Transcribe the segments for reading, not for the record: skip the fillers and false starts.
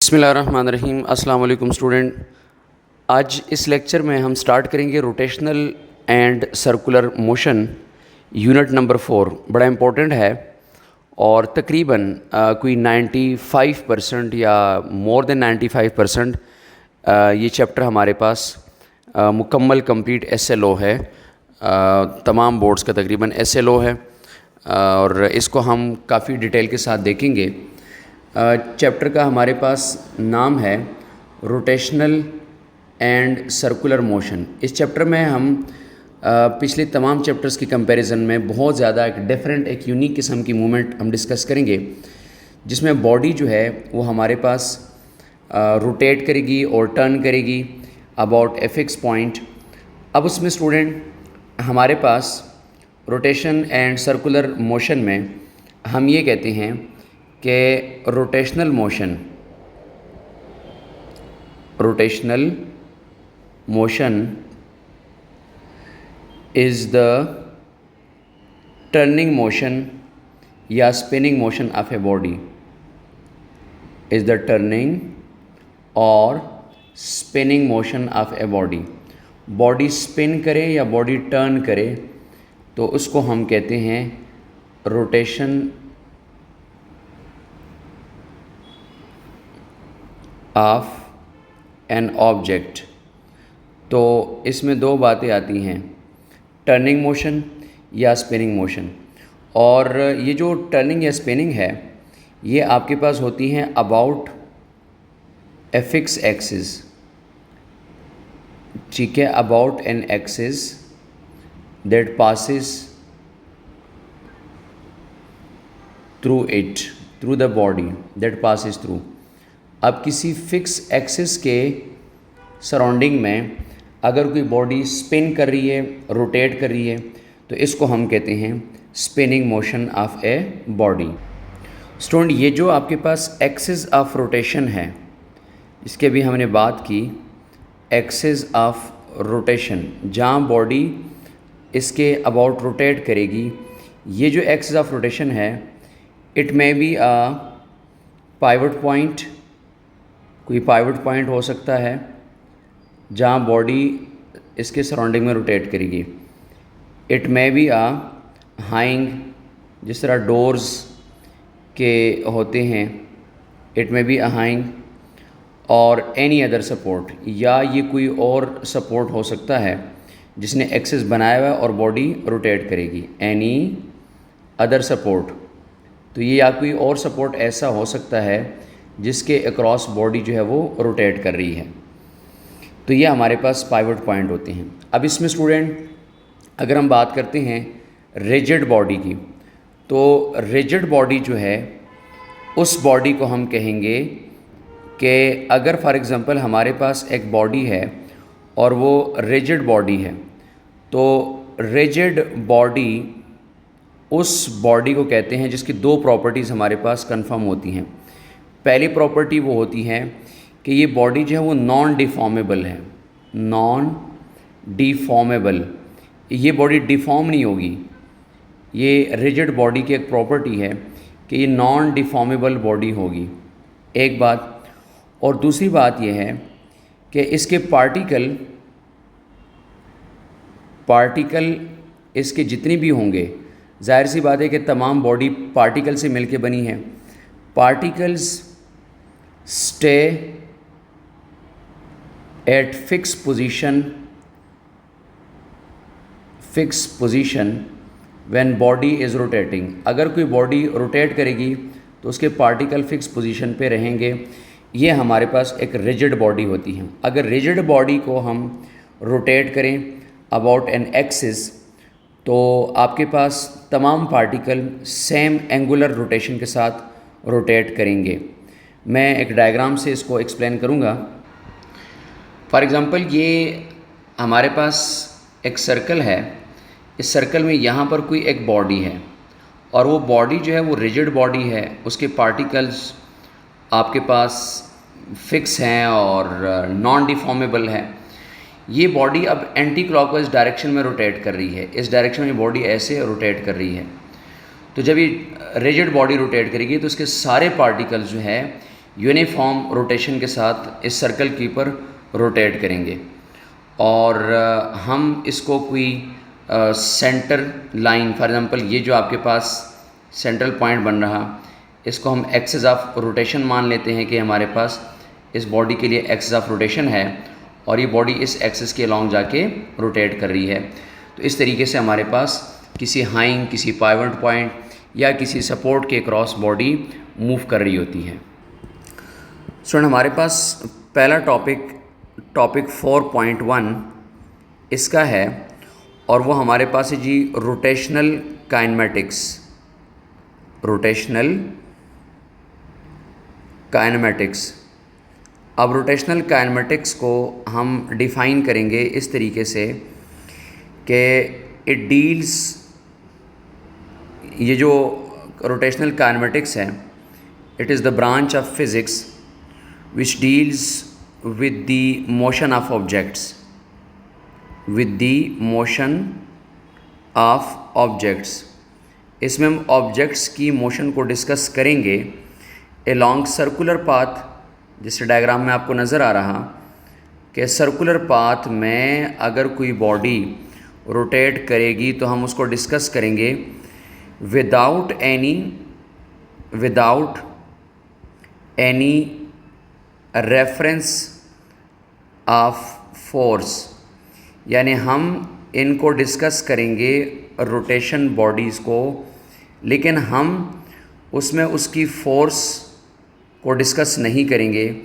बिस्मिल्लाहिर्रहमानिर्रहीम। अस्सलाम वालेकुम स्टूडेंट। आज इस लेक्चर में हम स्टार्ट करेंगे rotational and circular motion, unit number 4। बड़ा इम्पोर्टेंट है और तकरीबन कोई 95% या मोर देन 95% ये चैप्टर हमारे पास मुकम्मल कंप्लीट SLO है। तमाम बोर्ड्स का तकरीबन SLO है और इसको हम काफ़ी डिटेल के साथ देखेंगे। चैप्टर का हमारे पास नाम है रोटेशनल एंड सर्कुलर मोशन। इस चैप्टर में हम पिछले तमाम चैप्टर्स की कंपैरिजन में बहुत ज़्यादा एक डिफरेंट, एक यूनिक किस्म की मूवमेंट हम डिस्कस करेंगे, जिसमें बॉडी जो है वो हमारे पास रोटेट करेगी और टर्न करेगी अबाउट ए फिक्स पॉइंट। अब उसमें स्टूडेंट हमारे पास रोटेशन एंड सर्कुलर मोशन में हम ये कहते हैं कि rotational motion is the turning motion या spinning motion of a body, is the turning और spinning motion of a body. Body spin करे या बॉडी टर्न करे तो उसको हम कहते हैं रोटेशन ऑफ एन ऑब्जेक्ट। तो इसमें दो बातें आती हैं, टर्निंग मोशन या स्पिनिंग मोशन। और ये जो टर्निंग या स्पिनिंग है ये आपके पास होती हैं अबाउट ए फिक्स एक्सिस, ठीक है, about an axis that passes through it, through the body that passes through. अब किसी फिक्स एक्सिस के सराउंडिंग में अगर कोई बॉडी स्पिन कर रही है, रोटेट कर रही है, तो इसको हम कहते हैं spinning motion of a body. Student, ये जो आपके पास एक्सिस ऑफ रोटेशन है, इसके भी हमने बात की, एक्सिस ऑफ रोटेशन, जहाँ बॉडी इसके अबाउट रोटेट करेगी, ये जो एक्सिस ऑफ रोटेशन है it may be a pivot point, कोई पाइवट पॉइंट हो सकता है जहाँ बॉडी इसके सराउंडिंग में रोटेट करेगी। इट मे बी अ हाइंग, जिस तरह डोर्स के होते हैं, इट मे बी अ हाइंग और एनी अदर सपोर्ट, या ये कोई और सपोर्ट हो सकता है जिसने एक्सिस बनाया हुआ है और बॉडी रोटेट करेगी, एनी अदर सपोर्ट। तो ये या कोई और सपोर्ट ऐसा हो सकता है जिसके अक्रॉस बॉडी जो है वो रोटेट कर रही है। तो ये हमारे पास पाइवट पॉइंट होते हैं। अब इसमें स्टूडेंट अगर हम बात करते हैं रिजिड बॉडी की, तो रिजिड बॉडी जो है उस बॉडी को हम कहेंगे कि अगर फॉर एग्ज़ाम्पल हमारे पास एक बॉडी है और वो रिजिड बॉडी है, तो रिजिड बॉडी उस बॉडी को कहते हैं जिसकी दो प्रॉपर्टीज़ हमारे पास कंफर्म होती हैं। पहली प्रॉपर्टी वो होती है कि ये बॉडी जो है वो नॉन डिफॉर्मेबल है, नॉन डिफॉर्मेबल, ये बॉडी डिफॉर्म नहीं होगी। ये रिजिड बॉडी की एक प्रॉपर्टी है कि ये नॉन डिफॉर्मेबल बॉडी होगी, एक बात। और दूसरी बात ये है कि इसके पार्टिकल इसके जितने भी होंगे, जाहिर सी बात है कि तमाम बॉडी पार्टिकल से मिलके बनी है। Particles stay at fix position when body is rotating. अगर कोई बॉडी रोटेट करेगी तो उसके पार्टिकल फिक्स पोजीशन पे रहेंगे। ये हमारे पास एक रिजिड बॉडी होती है। अगर रिजिड बॉडी को हम रोटेट करें अबाउट एन एक्सिस, तो आपके पास तमाम पार्टिकल सेम एंगुलर रोटेशन के साथ रोटेट करेंगे। मैं एक डायग्राम से इसको एक्सप्लेन करूँगा। फॉर एग्ज़ाम्पल ये हमारे पास एक सर्कल है, इस सर्कल में यहाँ पर कोई एक बॉडी है और वो बॉडी जो है वो रिजिड बॉडी है, उसके पार्टिकल्स आपके पास फिक्स हैं और नॉन डिफॉर्मेबल है। ये बॉडी अब एंटी क्लॉकवाइज डायरेक्शन में रोटेट कर रही है, इस डायरेक्शन में बॉडी ऐसे रोटेट कर रही है। तो जब ये रिजिड बॉडी रोटेट करेगी तो इसके सारे पार्टिकल्स जो है यूनिफॉर्म रोटेशन के साथ इस सर्कल के ऊपर रोटेट करेंगे और हम इसको कोई सेंटर लाइन, फॉर एग्ज़ाम्पल ये जो आपके पास सेंट्रल पॉइंट बन रहा, इसको हम एक्सिस ऑफ रोटेशन मान लेते हैं कि हमारे पास इस बॉडी के लिए एक्सिस ऑफ रोटेशन है और ये बॉडी इस एक्सिस के अलॉन्ग जाके रोटेट कर रही है। तो इस तरीके से हमारे पास किसी हाइंग, किसी पाइवट पॉइंट या किसी सपोर्ट के क्रॉस बॉडी मूव कर रही होती है। स्टूडेंट, हमारे पास पहला टॉपिक 4.1 इसका है और वो हमारे पास है जी रोटेशनल काइनेमेटिक्स। अब रोटेशनल काइनेमेटिक्स को हम डिफ़ाइन करेंगे इस तरीके से कि इट डील्स, ये जो रोटेशनल काइनेमेटिक्स है, it is the branch of physics which deals with the motion of objects, इसमें हम ऑब्जेक्ट्स की मोशन को डिस्कस करेंगे along सर्कुलर पाथ। जिस डायग्राम में आपको नज़र आ रहा कि सर्कुलर पाथ में अगर कोई बॉडी रोटेट करेगी तो हम उसको डिस्कस करेंगे without any reference of force, यानी हम इनको डिस्कस करेंगे रोटेशन बॉडीज़ को, लेकिन हम उसमें उसकी फ़ोर्स को डिस्कस नहीं करेंगे,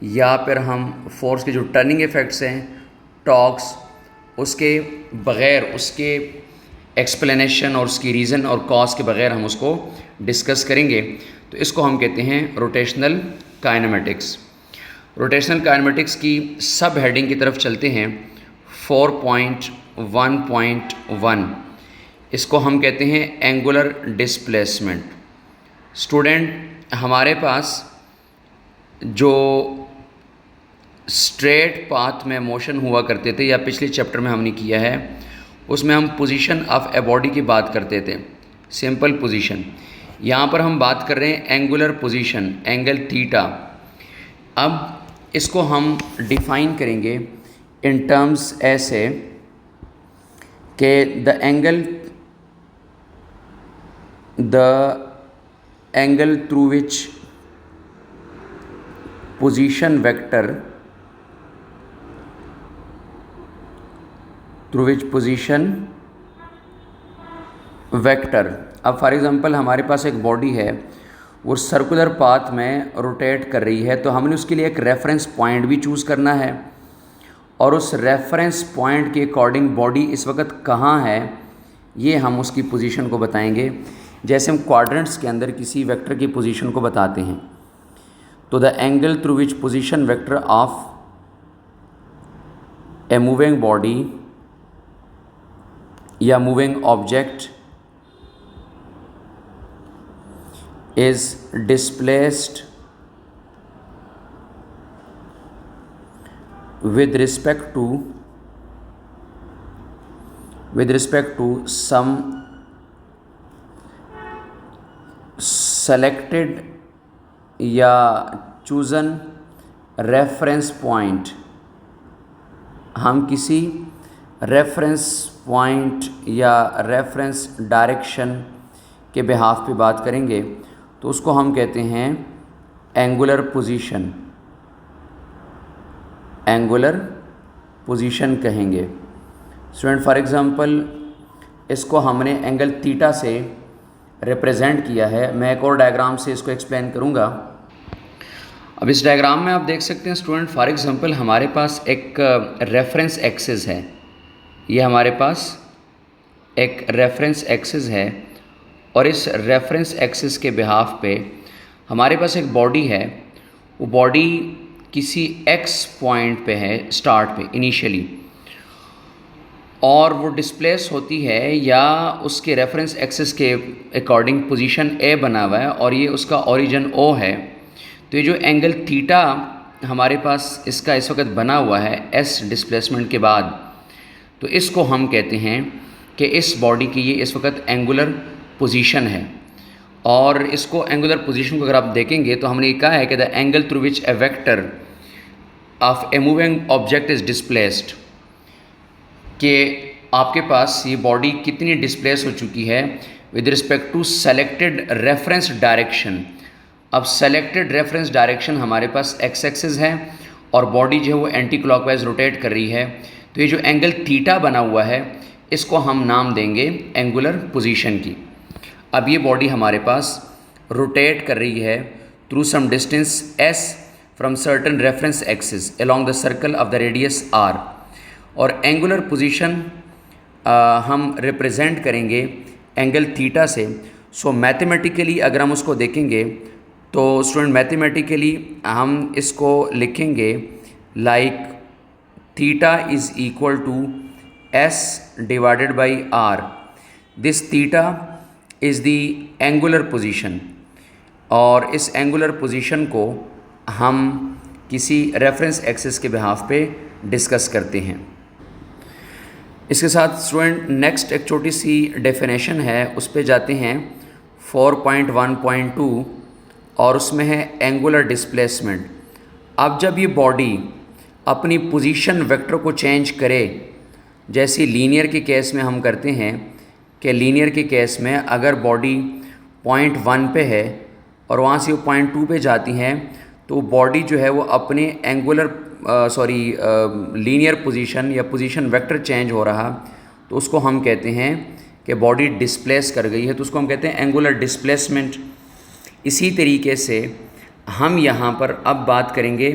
या फिर हम फोर्स के जो टर्निंग इफ़ेक्ट्स हैं, टॉर्क्स, उसके बग़ैर, उसके एक्सप्लेनेशन और उसकी रीज़न और कॉज के बग़ैर हम उसको डिस्कस करेंगे। तो इसको हम कहते हैं रोटेशनल काइनेमेटिक्स। रोटेशनल काइनेमेटिक्स की सब हेडिंग की तरफ चलते हैं। 4.1.1 इसको हम कहते हैं एंगुलर डिस्प्लेसमेंट। स्टूडेंट, हमारे पास जो स्ट्रेट पाथ में मोशन हुआ करते थे, या पिछले चैप्टर में हमने किया है, उसमें हम पोजीशन ऑफ ए बॉडी की बात करते थे, सिंपल पोजीशन। यहाँ पर हम बात कर रहे हैं एंगुलर पोजीशन, एंगल थीटा। अब इसको हम डिफ़ाइन करेंगे इन टर्म्स ऐसे कि the angle through which position vector अब फॉर एग्ज़ाम्पल हमारे पास एक बॉडी है, वो सर्कुलर पाथ में रोटेट कर रही है, तो हमने उसके लिए एक रेफरेंस पॉइंट भी चूज़ करना है और उस रेफरेंस पॉइंट के अकॉर्डिंग बॉडी इस वक्त कहाँ है, ये हम उसकी पोजीशन को बताएंगे। जैसे हम क्वाड्रेंट्स के अंदर किसी वेक्टर की पोजीशन को बताते हैं, तो the angle through which position vector of a moving body या moving object is displaced with respect to some selected या chosen reference point। हम किसी रेफरेंस पॉइंट या रेफरेंस डायरेक्शन के बिहाफ पे बात करेंगे, तो उसको हम कहते हैं एंगुलर पोजीशन कहेंगे। स्टूडेंट, फॉर एग्ज़ाम्पल इसको हमने एंगल थीटा से रिप्रेजेंट किया है। मैं एक और डायग्राम से इसको एक्सप्लेन करूँगा। अब इस डायग्राम में आप देख सकते हैं स्टूडेंट, फॉर एग्ज़ाम्पल हमारे पास एक रेफरेंस एक्सिस है, ये हमारे पास एक रेफरेंस एक्सिस है और इस रेफरेंस एक्सिस के बिहाफ पे हमारे पास एक बॉडी है। वो बॉडी किसी एक्स पॉइंट पे है, स्टार्ट पे इनिशियली, और वो डिस्प्लेस होती है या उसके रेफरेंस एक्सिस के अकॉर्डिंग पोजीशन ए बना हुआ है और ये उसका ओरिजिन ओ है। तो ये जो एंगल थीटा हमारे पास इसका इस वक्त बना हुआ है एस डिस्प्लेसमेंट के बाद, तो इसको हम कहते हैं कि इस बॉडी की ये इस वक्त एंगुलर पोजीशन है। और इसको एंगुलर पोजीशन को अगर आप देखेंगे तो हमने कहा है कि the angle through which A vector of a moving object is displaced, कि आपके पास ये बॉडी कितनी डिस्प्लेस हो चुकी है with respect to selected reference direction. अब सेलेक्टेड रेफरेंस डायरेक्शन हमारे पास एक्स एक्सिस है और बॉडी जो है वो एंटी क्लॉकवाइज रोटेट कर रही है। तो ये जो एंगल थीटा बना हुआ है इसको हम नाम देंगे एंगुलर पोजीशन की। अब ये बॉडी हमारे पास रोटेट कर रही है through some distance s from certain reference axis along the circle of the radius r, और एंगुलर पोजीशन हम रिप्रेजेंट करेंगे एंगल थीटा से। सो मैथमेटिकली अगर हम उसको देखेंगे तो स्टूडेंट मैथमेटिकली हम इसको लिखेंगे like theta is equal to s divided by r। This theta is the angular position, और इस एंगुलर पोजीशन को हम किसी रेफरेंस एक्सिस के बिहाफ पे डिस्कस करते हैं। इसके साथ स्टूडेंट नेक्स्ट एक छोटी सी डेफिनेशन है, उस पे जाते हैं 4.1.2, और उसमें है एंगुलर डिस्प्लेसमेंट। अब जब ये बॉडी अपनी पोजीशन वेक्टर को चेंज करे, जैसे लीनियर के केस में हम करते हैं कि लीनियर के केस में अगर बॉडी पॉइंट 1 पे है और वहाँ से वो पॉइंट 2 पे जाती हैं, तो बॉडी जो है वो अपने एंगुलर लीनियर पोजीशन या पोजीशन वेक्टर चेंज हो रहा, तो उसको हम कहते हैं कि बॉडी डिस्प्लेस कर गई है, तो उसको हम कहते हैं एंगुलर डिस्प्लेसमेंट। इसी तरीके से हम यहाँ पर अब बात करेंगे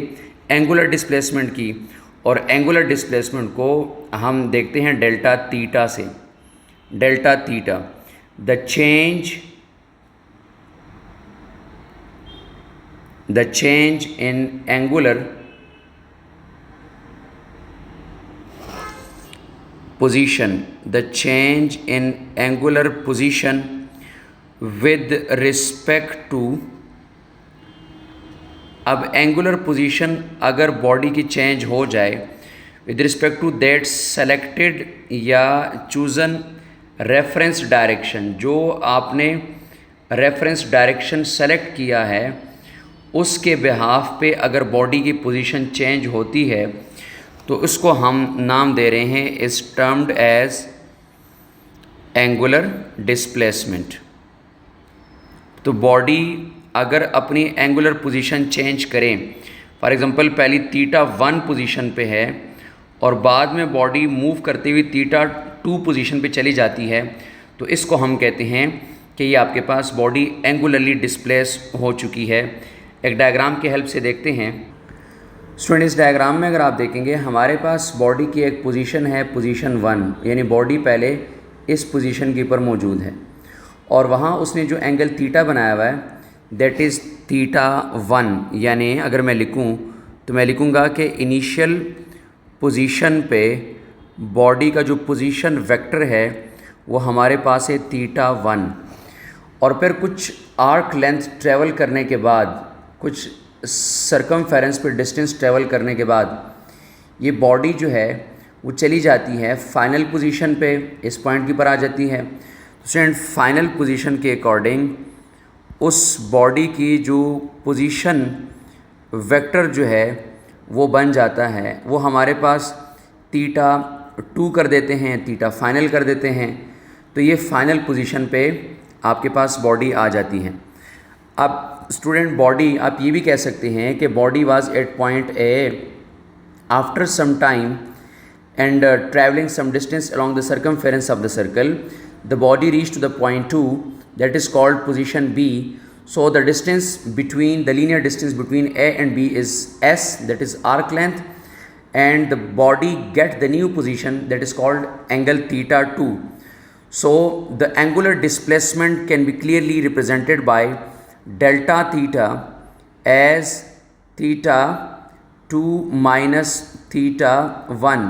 एंगुलर डिस्प्लेसमेंट की, और एंगुलर डिस्प्लेसमेंट को हम देखते हैं डेल्टा थीटा से। Delta theta, the change in angular position, the change in angular position with respect to, अब एंगुलर पोजीशन अगर बॉडी की चेंज हो जाए with respect to that selected या चूज़न रेफरेंस डायरेक्शन, जो आपने रेफरेंस डायरेक्शन सेलेक्ट किया है उसके बिहाफ पे अगर बॉडी की पोजीशन चेंज होती है तो उसको हम नाम दे रहे हैं is termed as angular displacement. तो बॉडी अगर अपनी एंगुलर पोजीशन चेंज करें, फॉर एग्जांपल पहली थीटा 1 पोजीशन पे है और बाद में बॉडी मूव करते हुए थीटा 2 पोजीशन पे चली जाती है, तो इसको हम कहते हैं कि ये आपके पास बॉडी एंगुलरली डिस्प्लेस हो चुकी है। एक डायग्राम की हेल्प से देखते हैं। स्टूडेंट इस डायग्राम में अगर आप देखेंगे हमारे पास बॉडी की एक पोजीशन है, पोजीशन 1, यानी बॉडी पहले इस पोजीशन के ऊपर मौजूद है और वहाँ उसने जो एंगल थीटा बनाया हुआ है दैट इज़ थीटा 1। यानी अगर मैं लिखूँ तो मैं लिखूँगा कि इनिशियल पोजीशन पे बॉडी का जो पोजीशन वेक्टर है वो हमारे पास है थीटा 1, और फिर कुछ आर्क लेंथ ट्रेवल करने के बाद, कुछ सरकमफेरेंस पे डिस्टेंस ट्रेवल करने के बाद ये बॉडी जो है वो चली जाती है फाइनल पोजीशन पे, इस पॉइंट के ऊपर आ जाती है। तो स्टूडेंट फाइनल पोजीशन के अकॉर्डिंग उस बॉडी की जो पोजीशन वेक्टर जो है वो बन जाता है, वो हमारे पास थीटा 2 कर देते हैं, थीटा फाइनल कर देते हैं, तो ये फाइनल पोजीशन पे आपके पास बॉडी आ जाती है। अब स्टूडेंट बॉडी आप ये भी कह सकते हैं कि body was at point A after some time and travelling some distance along the circumference of the circle, the body reach to the point 2 that is called position B. So the distance between, the linear distance between A and B is s, that is arc length, and the body get the new position that is called angle theta 2. So the angular displacement can be clearly represented by delta theta as theta 2 minus theta 1.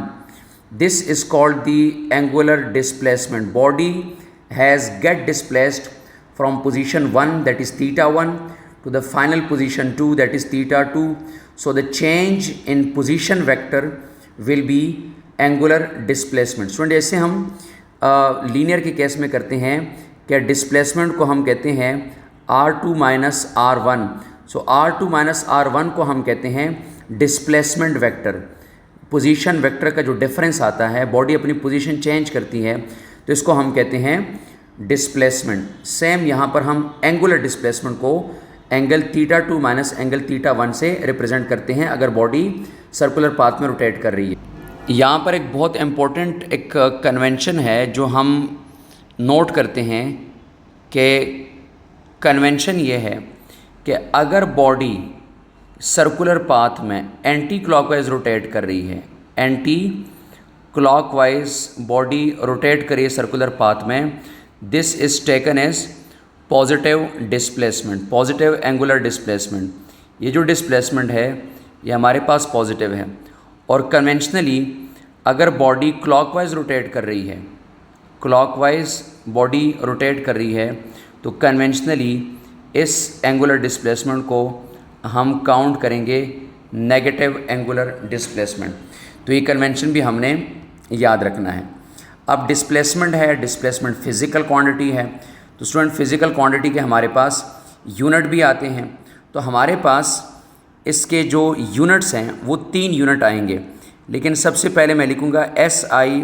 This is called the angular displacement. Body has get displaced from position 1 that is theta 1 to the final position 2 that is theta 2. So the change in position vector will be angular displacement. Student जैसे हम linear के case में करते हैं कि displacement को हम कहते हैं R2 माइनस R1। सो R2 माइनस R1 को हम कहते हैं डिस्प्लेसमेंट वेक्टर। पोजीशन वेक्टर का जो डिफरेंस आता है, बॉडी अपनी पोजीशन चेंज करती है, तो इसको हम कहते हैं डिस्प्लेसमेंट। सेम यहाँ पर हम एंगुलर डिस्प्लेसमेंट को एंगल θ2 माइनस एंगल θ1 से रिप्रेजेंट करते हैं अगर बॉडी सर्कुलर पाथ में रोटेट कर रही है। यहाँ पर एक बहुत इम्पोर्टेंट एक कन्वेंशन है जो हम नोट करते हैं कि कन्वेंशन ये है कि अगर बॉडी सर्कुलर पाथ में एंटी क्लॉकवाइज रोटेट कर रही है, एंटी क्लॉकवाइज बॉडी रोटेट कर रही है सर्कुलर पाथ में, this is taken as positive displacement, positive angular displacement. ये जो डिस्प्लेसमेंट है ये हमारे पास पॉजिटिव है। और कन्वेंशनली अगर बॉडी क्लॉकवाइज रोटेट कर रही है, क्लॉकवाइज बॉडी रोटेट कर रही है, तो कन्वेंशनली इस एंगुलर डिस्प्लेसमेंट को हम काउंट करेंगे नेगेटिव एंगुलर डिस्प्लेसमेंट। तो ये कन्वेंशन भी हमने याद रखना है। अब डिस्प्लेसमेंट है, डिस्प्लेसमेंट फिज़िकल क्वांटिटी है, तो स्टूडेंट फिज़िकल क्वांटिटी के हमारे पास यूनिट भी आते हैं। तो हमारे पास इसके जो यूनिट्स हैं वो 3 यूनिट आएंगे, लेकिन सबसे पहले मैं लिखूँगा SI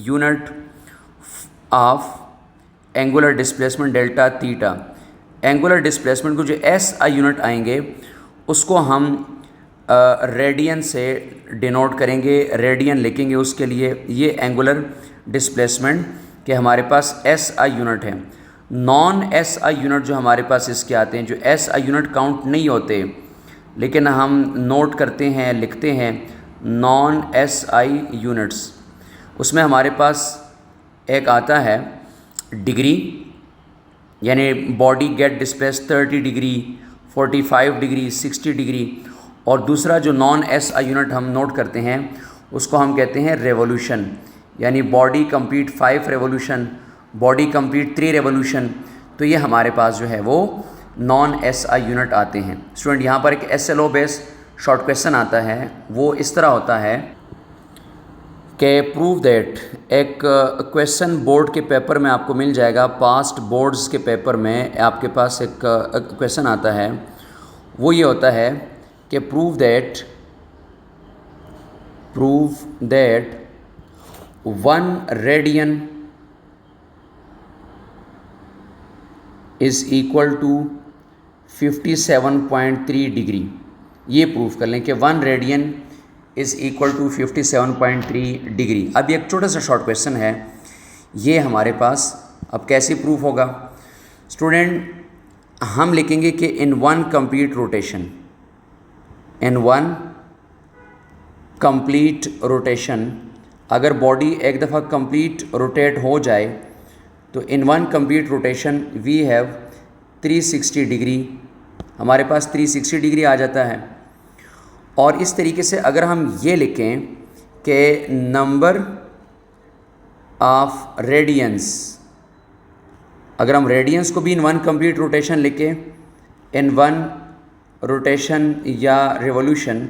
unit of angular displacement delta theta. Angular displacement को जो SI यूनिट आएंगे उसको हम रेडियन से डिनोट करेंगे, रेडियन लिखेंगे उसके लिए। ये एंगुलर डिस्प्लेसमेंट के हमारे पास SI यूनिट है। नॉन SI यूनिट जो हमारे पास इसके आते हैं, जो SI यूनिट काउंट नहीं होते लेकिन हम नोट करते हैं, लिखते हैं नॉन SI यूनिट्स, उसमें हमारे पास एक आता है डिग्री, यानी body get displace 30 degree, 45 degree, 60 degree. और दूसरा जो नॉन SI यूनिट हम नोट करते हैं उसको हम कहते हैं रेवोल्यूशन, यानी body complete 5 revolution, body complete 3 revolution. तो ये हमारे पास जो है वो नॉन SI यूनिट आते हैं। स्टूडेंट यहाँ पर एक SLO बेस शॉर्ट क्वेश्चन आता है, वो इस तरह होता है कि प्रूव दैट, एक क्वेश्चन बोर्ड के पेपर में आपको मिल जाएगा, पास्ट बोर्ड्स के पेपर में आपके पास एक क्वेश्चन आता है, वो ये होता है कि prove that 1 radian is equal to 57.3 degree. ये प्रूफ कर लें कि 1 radian is equal to 57.3 degree. अब ये एक छोटा सा शॉर्ट क्वेश्चन है, ये हमारे पास अब कैसे प्रूफ होगा। स्टूडेंट हम लिखेंगे कि इन वन कंप्लीट रोटेशन, अगर बॉडी एक दफ़ा कंप्लीट रोटेट हो जाए तो in one complete rotation we have 360 degree, हमारे पास 360 डिग्री आ जाता है। और इस तरीके से अगर हम ये लिखें कि नंबर ऑफ रेडियंस, अगर हम रेडियंस को भी इन वन कंप्लीट रोटेशन लिखें, इन वन रोटेशन या रिवॉल्यूशन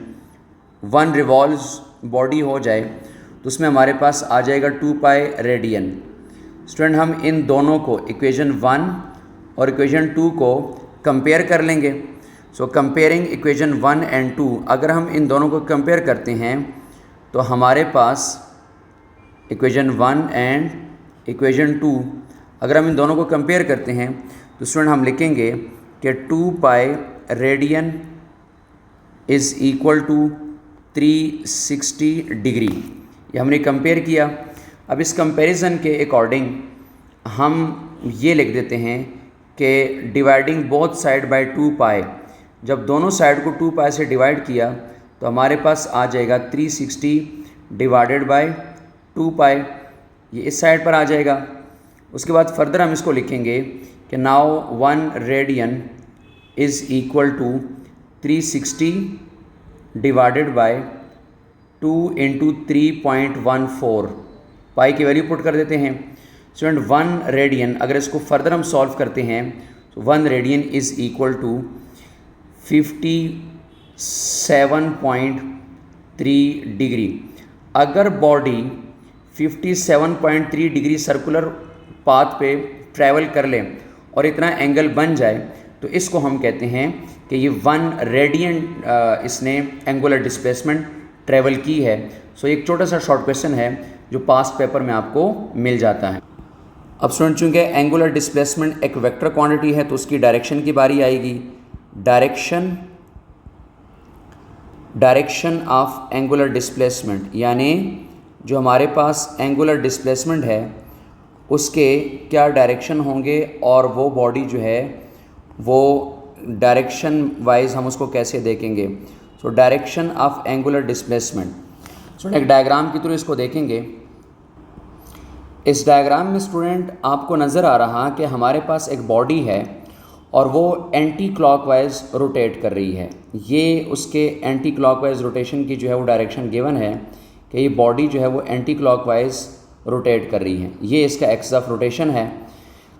1 रिवॉल्व्स बॉडी हो जाए तो उसमें हमारे पास आ जाएगा 2 पाई रेडियन। स्टूडेंट हम इन दोनों को इक्वेशन 1 और इक्वेशन 2 को कंपेयर कर लेंगे। सो कंपेयरिंग इक्वेशन 1 एंड 2, अगर हम इन दोनों को कंपेयर करते हैं तो हमारे पास इक्वेशन 1 एंड इक्वेशन 2, अगर हम इन दोनों को कंपेयर करते हैं तो स्टूडेंट हम लिखेंगे कि 2 pi radian is equal to 360 degree. ये हमने कंपेयर किया। अब इस कंपैरिजन के अकॉर्डिंग हम ये लिख देते हैं कि डिवाइडिंग बोथ साइड बाय 2 पाई, जब दोनों साइड को 2 पाई से डिवाइड किया तो हमारे पास आ जाएगा 360 डिवाइडेड बाय 2 पाई, ये इस साइड पर आ जाएगा। उसके बाद फर्दर हम इसको लिखेंगे कि now 1 radian is equal to 360 divided by 2 into 3.14, pi की वैल्यू पुट कर देते हैं। स्टूडेंट 1 रेडियन, अगर इसको फर्दर हम सॉल्व करते हैं तो 1 radian is equal to 57.3 degree. अगर बॉडी 57.3 डिग्री सर्कुलर पाथ पे ट्रैवल कर ले और इतना एंगल बन जाए तो इसको हम कहते हैं कि ये 1 रेडियन इसने एंगुलर डिस्प्लेसमेंट ट्रेवल की है। सो एक छोटा सा शॉर्ट क्वेश्चन है जो पास्ट पेपर में आपको मिल जाता है। अब स्टूडेंट चूँकि एंगुलर डिस्प्लेसमेंट एक वेक्टर क्वांटिटी है तो उसकी डायरेक्शन की बारी आएगी। डायरेक्शन ऑफ एंगुलर डिस्प्लेसमेंट, यानी जो हमारे पास एंगुलर डिस्प्लेसमेंट है उसके क्या डायरेक्शन होंगे और वो बॉडी जो है वो डायरेक्शन वाइज हम उसको कैसे देखेंगे। So direction of angular displacement, so एक डायग्राम के थ्रू इसको देखेंगे। इस डायग्राम में स्टूडेंट आपको नज़र आ रहा कि हमारे पास एक बॉडी है और वो एंटी क्लॉकवाइज रोटेट कर रही है। ये उसके एंटी क्लॉकवाइज रोटेशन की जो है वो डायरेक्शन गिवन है कि ये बॉडी जो है वो एंटी क्लॉकवाइज रोटेट कर रही है। ये इसका एक्सिस ऑफ रोटेशन है।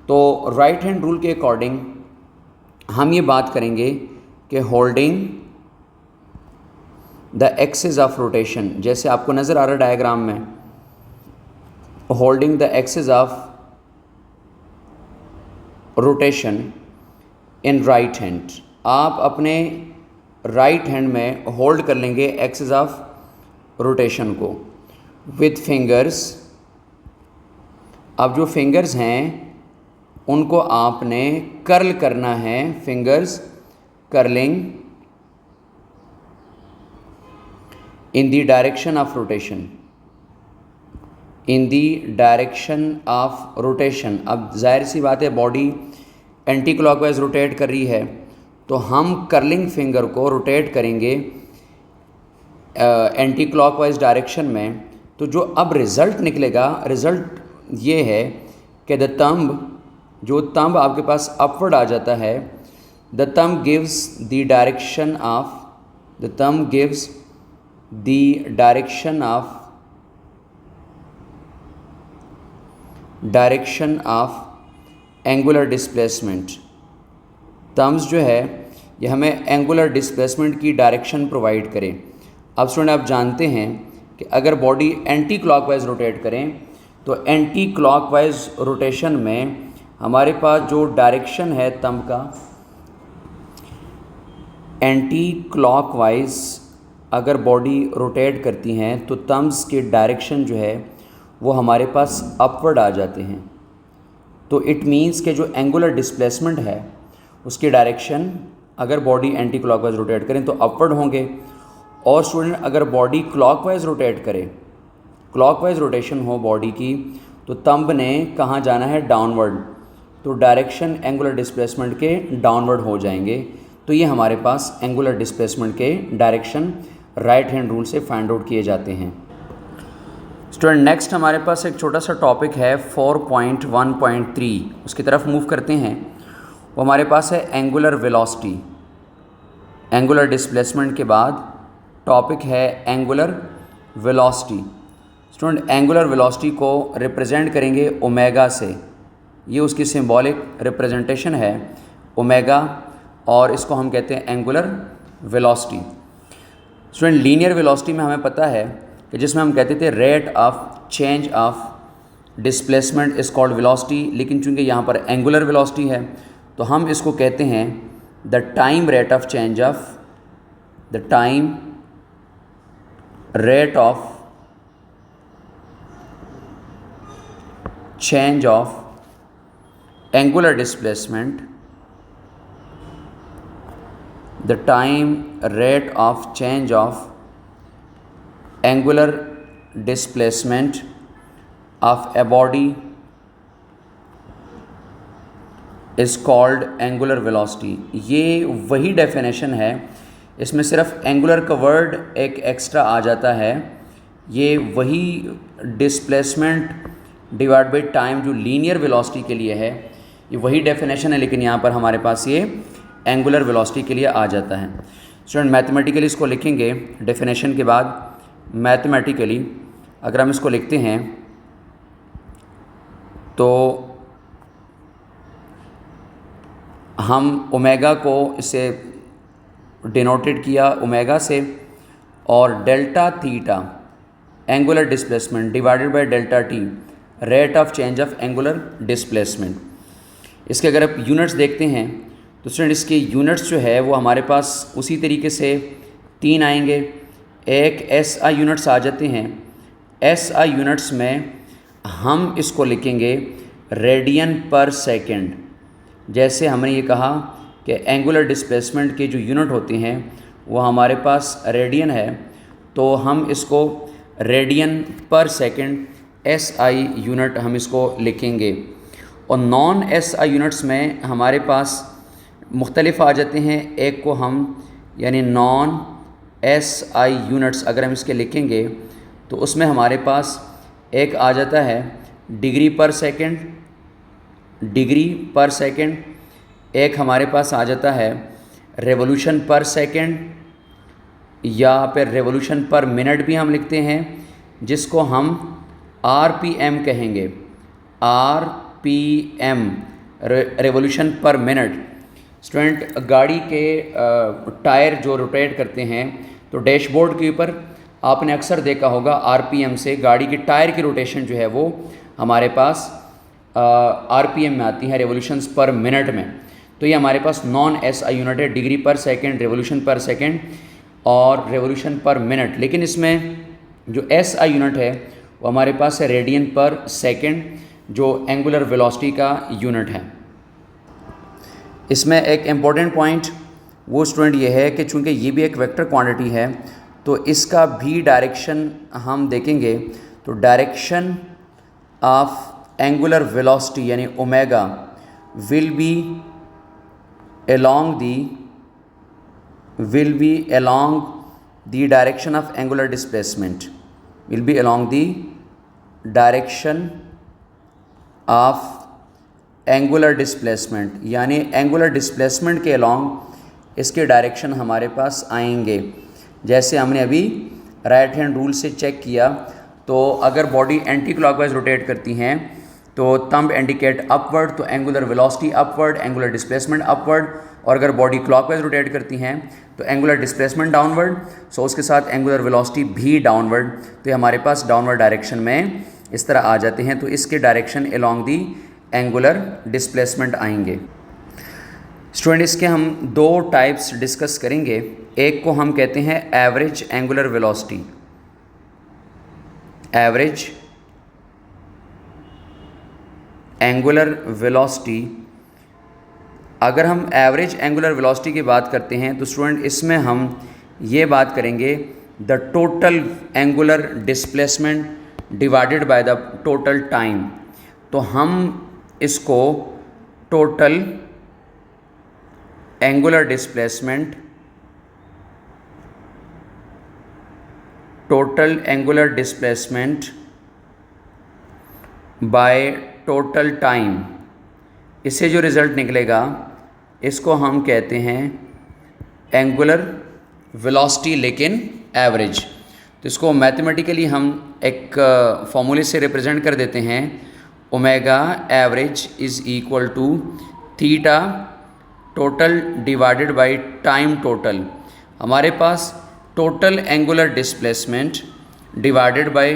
तो राइट हैंड रूल के अकॉर्डिंग हम ये बात करेंगे कि holding the axis of rotation, जैसे आपको नज़र आ रहा है डायग्राम में, holding the axis of rotation in right hand, आप अपने राइट हैंड में होल्ड कर लेंगे एक्सिस ऑफ रोटेशन को विथ फिंगर्स। अब जो फिंगर्स हैं उनको आपने कर्ल करना है, fingers curling in the direction of rotation, in the direction of rotation. अब जाहिर सी बात है बॉडी एंटी क्लॉकवाइज रोटेट कर रही है तो हम कर्लिंग फिंगर को रोटेट करेंगे एंटी क्लॉकवाइज डायरेक्शन में। तो जो अब रिज़ल्ट निकलेगा, रिज़ल्ट ये है कि द थंब, जो थंब आपके पास अपवर्ड आ जाता है, the thumb gives the direction of, the thumb gives the direction of angular displacement. Thumbs जो है ये हमें एंगुलर डिस्प्लेसमेंट की डायरेक्शन प्रोवाइड करें। अब स्टूडेंट आप जानते हैं कि अगर बॉडी एंटी क्लॉकवाइज रोटेट करें तो एंटी क्लॉकवाइज रोटेशन में हमारे पास जो डायरेक्शन है थंब का, एंटी क्लॉकवाइज अगर बॉडी रोटेट करती हैं तो थंब्स की डायरेक्शन जो है वो हमारे पास अपवर्ड आ जाते हैं। तो इट मीन्स कि जो एंगुलर डिस्प्लेसमेंट है उसकी डायरेक्शन अगर बॉडी एंटी क्लॉकवाइज रोटेट करें तो अपवर्ड होंगे, और स्टूडेंट अगर बॉडी क्लॉकवाइज रोटेट करे, क्लॉकवाइज रोटेशन हो बॉडी की, तो थंब ने कहाँ जाना है, डाउनवर्ड। तो डायरेक्शन एंगुलर डिस्प्लेसमेंट के डाउनवर्ड हो जाएंगे। तो ये हमारे पास एंगुलर डिस्प्लेसमेंट के डायरेक्शन राइट हैंड रूल से फाइंड आउट किए जाते हैं। स्टूडेंट नेक्स्ट हमारे पास एक छोटा सा टॉपिक है 4.1.3, उसकी तरफ मूव करते हैं। वो हमारे पास है एंगुलर वेलोसिटी। एंगुलर डिस्प्लेसमेंट के बाद टॉपिक है angular velocity. Student angular velocity को रिप्रेजेंट करेंगे ओमेगा से, ये उसकी सिंबॉलिक रिप्रेजेंटेशन है ओमेगा, और इसको हम कहते हैं angular velocity. Student linear velocity में हमें पता है कि जिसमें हम कहते थे rate of change of displacement is called velocity, लेकिन चूंकि यहाँ पर एंगुलर वेलोसिटी है तो हम इसको कहते हैं the time rate of change of, the time rate of change of angular displacement, the time rate of change of angular displacement of a body is called angular velocity। ये वही definition है, इसमें सिर्फ एंगुलर का word एक extra आ जाता है। ये वही डिस्प्लेसमेंट डिवाइड बाई टाइम जो लीनियर वेलोसिटी के लिए है, ये वही डेफिनेशन है, लेकिन यहाँ पर हमारे पास ये एंगुलर वेलोसिटी के लिए आ जाता है। स्टूडेंट मैथमेटिकली इसको लिखेंगे डेफिनेशन के बाद। मैथमेटिकली अगर हम इसको लिखते हैं तो हम ओमेगा को इसे डिनोटेड किया ओमेगा से, और delta theta angular displacement divided by delta T rate of change of angular displacement. इसके अगर आप यूनिट्स देखते हैं तो स्टूडेंट इसके यूनिट्स जो है वो हमारे पास उसी तरीके से 3 आएंगे। एक SI यूनिट्स आ जाते हैं। SI यूनिट्स में हम इसको लिखेंगे रेडियन पर सेकंड। जैसे हमने ये कहा कि एंगुलर डिस्प्लेसमेंट के जो यूनिट होते हैं वो हमारे पास रेडियन है, तो हम इसको रेडियन पर सेकंड SI यूनिट हम इसको लिखेंगे। और नॉन SI यूनिट्स में हमारे पास मुख्तलिफ आ जाते हैं। एक को हम यानी नॉन SI यूनिट्स अगर हम इसके लिखेंगे तो उसमें हमारे पास एक आ जाता है डिग्री पर सेकंड, डिग्री पर सेकंड। एक हमारे पास आ जाता है रेवोल्यूशन पर सेकंड, या फिर रेवोल्यूशन पर मिनट भी हम लिखते हैं, जिसको हम RPM कहेंगे। RPM रेवोल्यूशन पर मिनट। स्टूडेंट गाड़ी के टायर जो रोटेट करते हैं तो डैशबोर्ड के ऊपर आपने अक्सर देखा होगा RPM से गाड़ी के टायर की रोटेशन जो है वो हमारे पास RPM में आती है, रेवोल्यूशंस पर मिनट में। तो ये हमारे पास नॉन SI यूनिट है, डिग्री पर सेकंड, रेवोल्यूशन पर सेकंड और रेवोल्यूशन पर मिनट। लेकिन इसमें जो SI यूनिट है वो हमारे पास है रेडियन पर सेकंड, जो एंगुलर वेलोसिटी का यूनिट है। इसमें एक इम्पॉर्टेंट पॉइंट वो स्टूडेंट ये है कि चूँकि ये भी एक वेक्टर क्वांटिटी है तो इसका भी डायरेक्शन हम देखेंगे। तो डायरेक्शन ऑफ एंगुलर वेलोसिटी यानी omega will be along the direction of angular displacement, will be along the direction of angular displacement, यानी angular displacement के along इसके डायरेक्शन हमारे पास आएंगे। जैसे हमने अभी राइट हैंड रूल से चेक किया तो अगर बॉडी एंटी क्लॉकवाइज रोटेट करती हैं तो थंब इंडिकेट अपवर्ड, तो angular velocity upward, angular displacement upward. और अगर बॉडी क्लॉकवाइज रोटेट करती हैं तो एंगुलर डिस्प्लेसमेंट डाउनवर्ड, सो उसके साथ एंगुलर वेलोसिटी भी डाउनवर्ड। तो ये हमारे पास डाउनवर्ड डायरेक्शन में इस तरह आ जाते हैं, तो इसके direction along the angular displacement आएंगे। स्टूडेंट इसके हम दो टाइप्स डिस्कस करेंगे। एक को हम कहते हैं average angular velocity. Average angular velocity, अगर हम एवरेज एंगुलर वेलोसिटी की बात करते हैं तो स्टूडेंट इसमें हम ये बात करेंगे the total angular displacement divided by the total time. तो हम इसको total angular displacement, total angular displacement bye total time, इससे जो रिज़ल्ट निकलेगा इसको हम कहते हैं एंगुलर वेलोसिटी लेकिन एवरेज। तो इसको मैथमेटिकली हम एक फॉर्मूले से रिप्रेजेंट कर देते हैं, omega average is equal to theta total divided by time total. हमारे पास total angular displacement divided by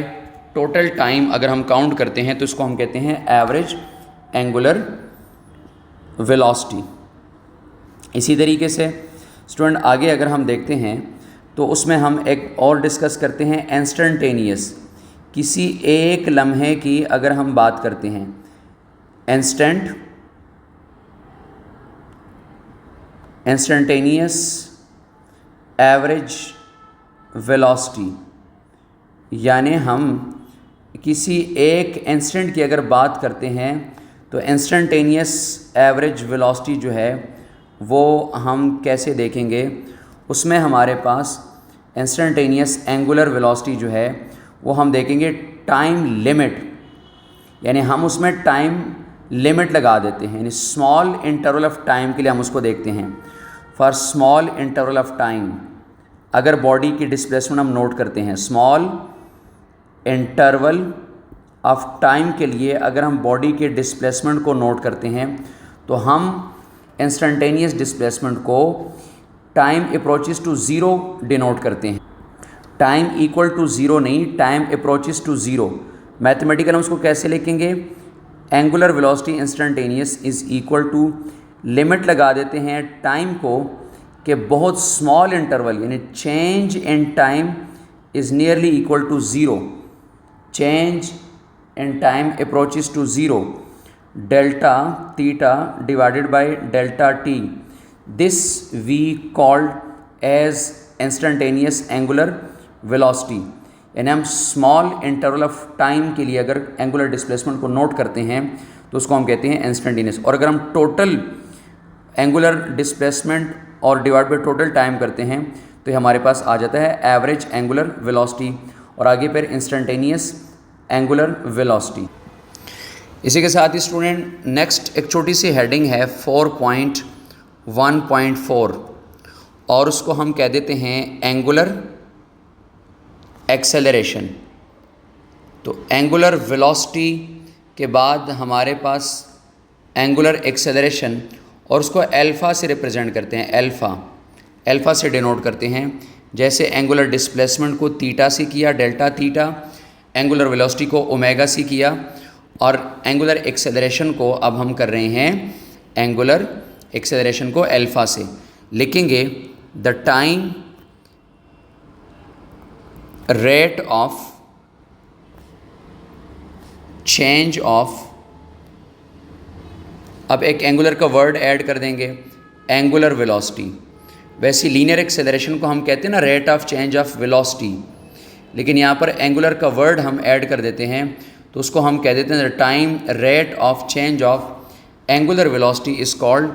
total time अगर हम काउंट करते हैं तो इसको हम कहते हैं एवरेज एंगुलर वेलोसिटी। इसी तरीके से स्टूडेंट आगे अगर हम देखते हैं तो उसमें हम एक और डिस्कस करते हैं इंस्टेंटेनियस। किसी एक लम्हे की अगर हम बात करते हैं, इंस्टेंटेनियस एवरेज वेलोसिटी, यानी हम किसी एक इंस्टेंट की अगर बात करते हैं तो इंस्टेंटेनियस एवरेज वेलोसिटी जो है वो हम कैसे देखेंगे। उसमें हमारे पास इंस्टेंटेनियस एंगुलर वेलोसिटी जो है वो हम देखेंगे टाइम लिमिट, यानी हम उसमें टाइम लिमिट लगा देते हैं, यानी स्मॉल इंटरवल ऑफ टाइम के लिए हम उसको देखते हैं। For small interval of time अगर बॉडी की डिस्प्लेसमेंट हम नोट करते हैं, स्मॉल इंटरवल ऑफ टाइम के लिए अगर हम बॉडी के डिस्प्लेसमेंट को नोट करते हैं तो हम इंस्टेंटेनियस डिस्प्लेसमेंट को time approaches to zero denote करते हैं। टाइम इक्वल टू ज़ीरो नहीं, time approaches to zero. Mathematical हम उसको कैसे लिखेंगे, angular velocity instantaneous is equal to limit लगा देते हैं टाइम को कि बहुत स्मॉल इंटरवल यानी change in time is nearly equal to zero, change in time approaches to zero, delta theta divided by delta T, this we called as instantaneous angular velocity. यानी हम small interval of time के लिए अगर angular displacement को note करते हैं तो उसको हम कहते हैं इंस्टेंटेनियस। और अगर हम टोटल एंगुलर डिस्प्लेसमेंट और डिवाइड बाय टोटल टाइम करते हैं तो ये हमारे पास आ जाता है एवरेज एंगुलर वेलोसिटी, और आगे फिर इंस्टेंटेनियस एंगुलर वेलोसिटी। इसी के साथ ही स्टूडेंट नेक्स्ट एक छोटी सी हेडिंग है 4.1.4 और उसको हम कह देते हैं एंगुलर एक्सेलरेशन। तो एंगुलर वेलोसिटी के बाद हमारे पास एंगुलर एक्सेलरेशन, और उसको अल्फ़ा से रिप्रेजेंट करते हैं, अल्फ़ा से डिनोट करते हैं। जैसे एंगुलर डिस्प्लेसमेंट को थीटा से किया, डेल्टा थीटा, एंगुलर वेलोसिटी को ओमेगा से किया, और एंगुलर एक्सेलरेशन को अब हम कर रहे हैं एंगुलर एक्सेलरेशन को अल्फ़ा से। लिखेंगे the time rate of change of, अब एक एंगुलर का वर्ड ऐड कर देंगे, एंगुलर वेलोसिटी। वैसे लीनियर एक्सेलरेशन को हम कहते हैं ना rate of change of velocity, लेकिन यहाँ पर एंगुलर का वर्ड हम ऐड कर देते हैं तो उसको हम कह देते हैं the time rate of change of angular velocity is called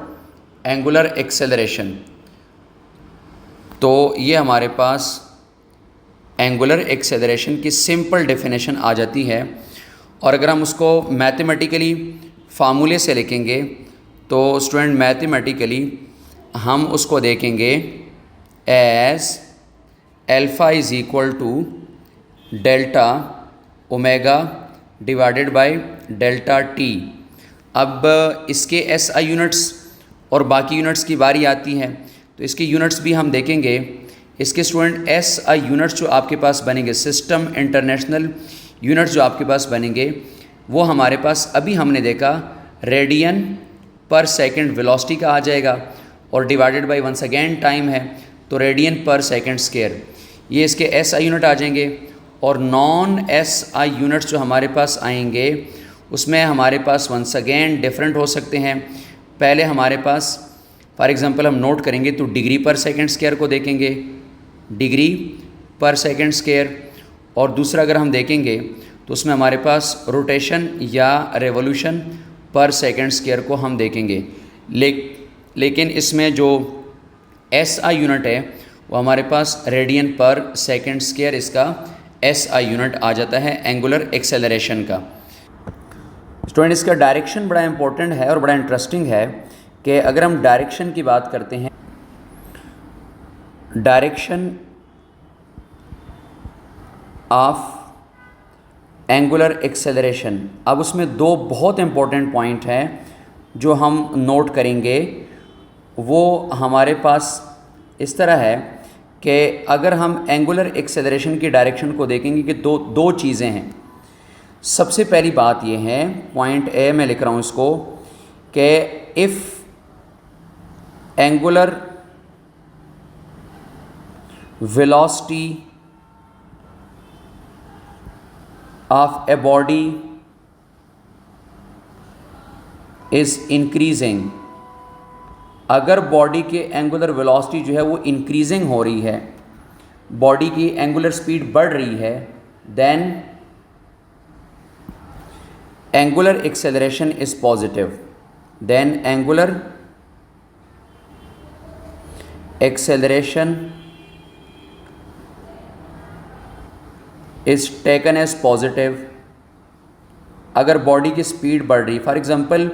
angular acceleration. तो ये हमारे पास एंगुलर एक्सेलरेशन की सिंपल डेफिनेशन आ जाती है। और अगर हम उसको मैथमेटिकली फार्मूले से लिखेंगे तो स्टूडेंट मैथमेटिकली हम उसको देखेंगे as alpha is equal to delta omega divided by delta T. अब इसके एसआई यूनिट्स और बाकी यूनिट्स की बारी आती है तो इसके यूनिट्स भी हम देखेंगे। इसके स्टूडेंट एसआई यूनिट्स जो आपके पास बनेंगे, सिस्टम इंटरनेशनल यूनिट्स जो आपके पास बनेंगे, वो हमारे पास अभी हमने देखा रेडियन पर सेकंड वेलोसिटी का आ जाएगा, और divided by once again time है तो रेडियन पर सेकंड स्क्वायर, ये इसके एसआई यूनिट आ जाएंगे। और नॉन एसआई यूनिट्स जो हमारे पास आएंगे उसमें हमारे पास वंस अगेन डिफरेंट हो सकते हैं। पहले हमारे पास फॉर एग्जांपल हम नोट करेंगे तो डिग्री पर सेकंड स्क्वायर को देखेंगे, डिग्री पर सेकंड स्क्वायर, और दूसरा अगर हम देखेंगे तो उसमें हमारे पास रोटेशन या रेवोल्यूशन पर सेकंड स्क्वायर को हम देखेंगे। लेकिन इसमें जो एसआई यूनिट है वो हमारे पास रेडियन पर सेकंड स्क्वायर, इसका एसआई यूनिट आ जाता है एंगुलर एक्सेलरेशन का। स्टूडेंट इसका डायरेक्शन बड़ा इंपॉर्टेंट है और बड़ा इंटरेस्टिंग है कि अगर हम डायरेक्शन की बात करते हैं, डायरेक्शन ऑफ एंगुलर एक्सेलरेशन, अब उसमें दो बहुत इंपॉर्टेंट पॉइंट हैं जो हम नोट करेंगे। वो हमारे पास इस तरह है कि अगर हम एंगुलर एक्सेलरेशन की डायरेक्शन को देखेंगे कि दो चीज़ें हैं। सबसे पहली बात ये है, पॉइंट ए मैं लिख रहा हूँ इसको, कि if angular velocity of a body is increasing, अगर बॉडी के एंगुलर वेलोसिटी जो है वो इंक्रीजिंग हो रही है, बॉडी की एंगुलर स्पीड बढ़ रही है, then angular acceleration is positive, then angular acceleration is taken as positive. अगर बॉडी की स्पीड बढ़ रही, फॉर एग्जांपल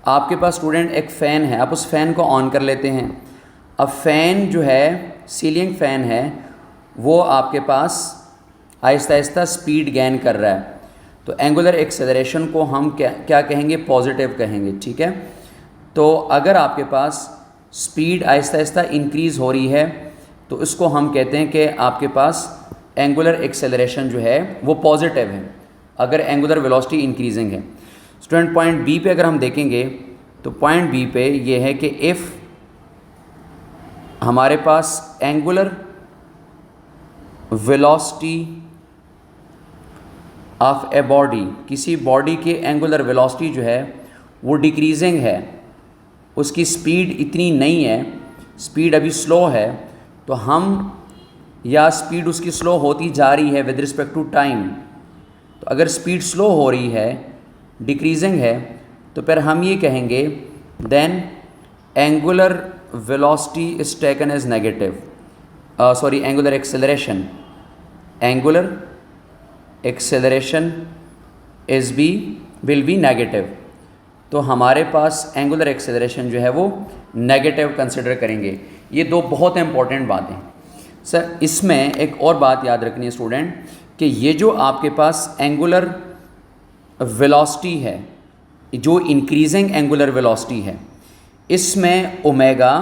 आपके पास स्टूडेंट एक फ़ैन है, आप उस फ़ैन को ऑन कर लेते हैं। अब फ़ैन जो है, सीलिंग फ़ैन है, वो आपके पास आहिस्ता आहिस्ता स्पीड गेन कर रहा है, तो एंगुलर एक्सेलरेशन को हम क्या कहेंगे, पॉजिटिव कहेंगे, ठीक है। तो अगर आपके पास स्पीड आहिस्ता आहिस्ता इंक्रीज़ हो रही है तो इसको हम कहते हैं कि आपके पास एंगुलर एक्सेलरेशन जो है वो पॉजिटिव है, अगर एंगुलर वेलोसिटी इंक्रीजिंग है। स्टूडेंट पॉइंट बी पे अगर हम देखेंगे तो पॉइंट बी पे ये है कि इफ़ हमारे पास angular velocity of a body, किसी बॉडी के एंगुलर वेलोसिटी जो है वो डिक्रीजिंग है, उसकी स्पीड इतनी नहीं है, स्पीड अभी स्लो है, तो हम या स्पीड उसकी स्लो होती जा रही है विद रिस्पेक्ट टू टाइम। तो अगर स्पीड स्लो हो रही है, डिक्रीजिंग है, तो फिर हम ये कहेंगे then angular velocity is taken as negative, sorry angular acceleration, angular acceleration will be negative. तो हमारे पास एंगुलर एक्सेलरेशन जो है वो नेगेटिव कंसिडर करेंगे। ये दो बहुत इंपॉर्टेंट बातें। सर इसमें एक और बात याद रखनी है स्टूडेंट कि ये जो आपके पास एंगुलर वेलोसिटी है, जो इंक्रीजिंग एंगुलर वेलोसिटी है, इसमें ओमेगा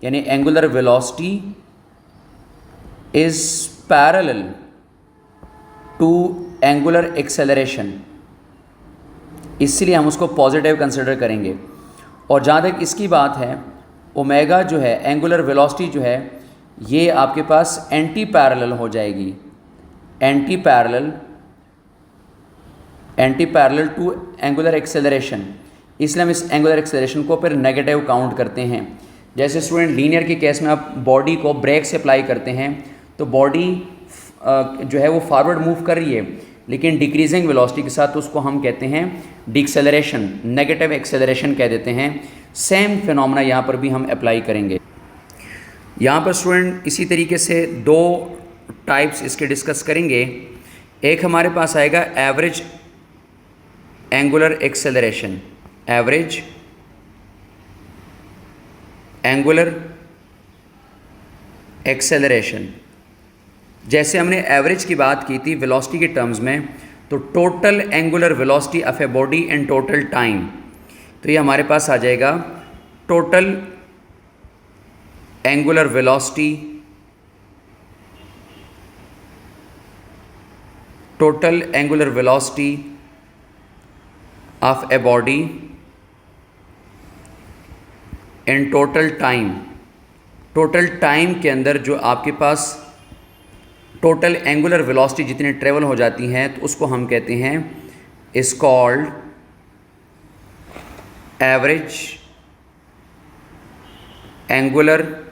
यानी angular velocity is parallel to angular acceleration, इसलिए हम उसको पॉजिटिव कंसिडर करेंगे। और जहाँ तक इसकी बात है, ओमेगा जो है एंगुलर वेलोसिटी जो है ये आपके पास एंटी पैरेलल हो जाएगी, anti parallel to angular acceleration, इसलिए हम इस एंगुलर एक्सेलरेशन को फिर नेगेटिव काउंट करते हैं। जैसे स्टूडेंट लीनियर के केस में आप बॉडी को ब्रेक से अप्लाई करते हैं तो बॉडी जो है वो फॉरवर्ड मूव कर रही है लेकिन डिक्रीजिंग वेलोसिटी के साथ, तो उसको हम कहते हैं डिक्सेलरेशन, नेगेटिव एक्सेलरेशन कह देते हैं। सेम फिनोमेना यहाँ पर भी हम अप्लाई करेंगे। यहाँ पर स्टूडेंट इसी तरीके से दो टाइप्स इसके डिस्कस करेंगे। एक हमारे पास आएगा average angular acceleration, average angular acceleration. जैसे हमने एवरेज की बात की थी वेलोसिटी के टर्म्स में, तो total angular velocity of a body in total time, तो ये हमारे पास आ जाएगा total angular velocity, total angular velocity of a body in total time. Total time के अंदर जो आपके पास टोटल एंगुलर वेलोसिटी जितनी ट्रेवल हो जाती हैं, तो उसको हम कहते हैं is called average angular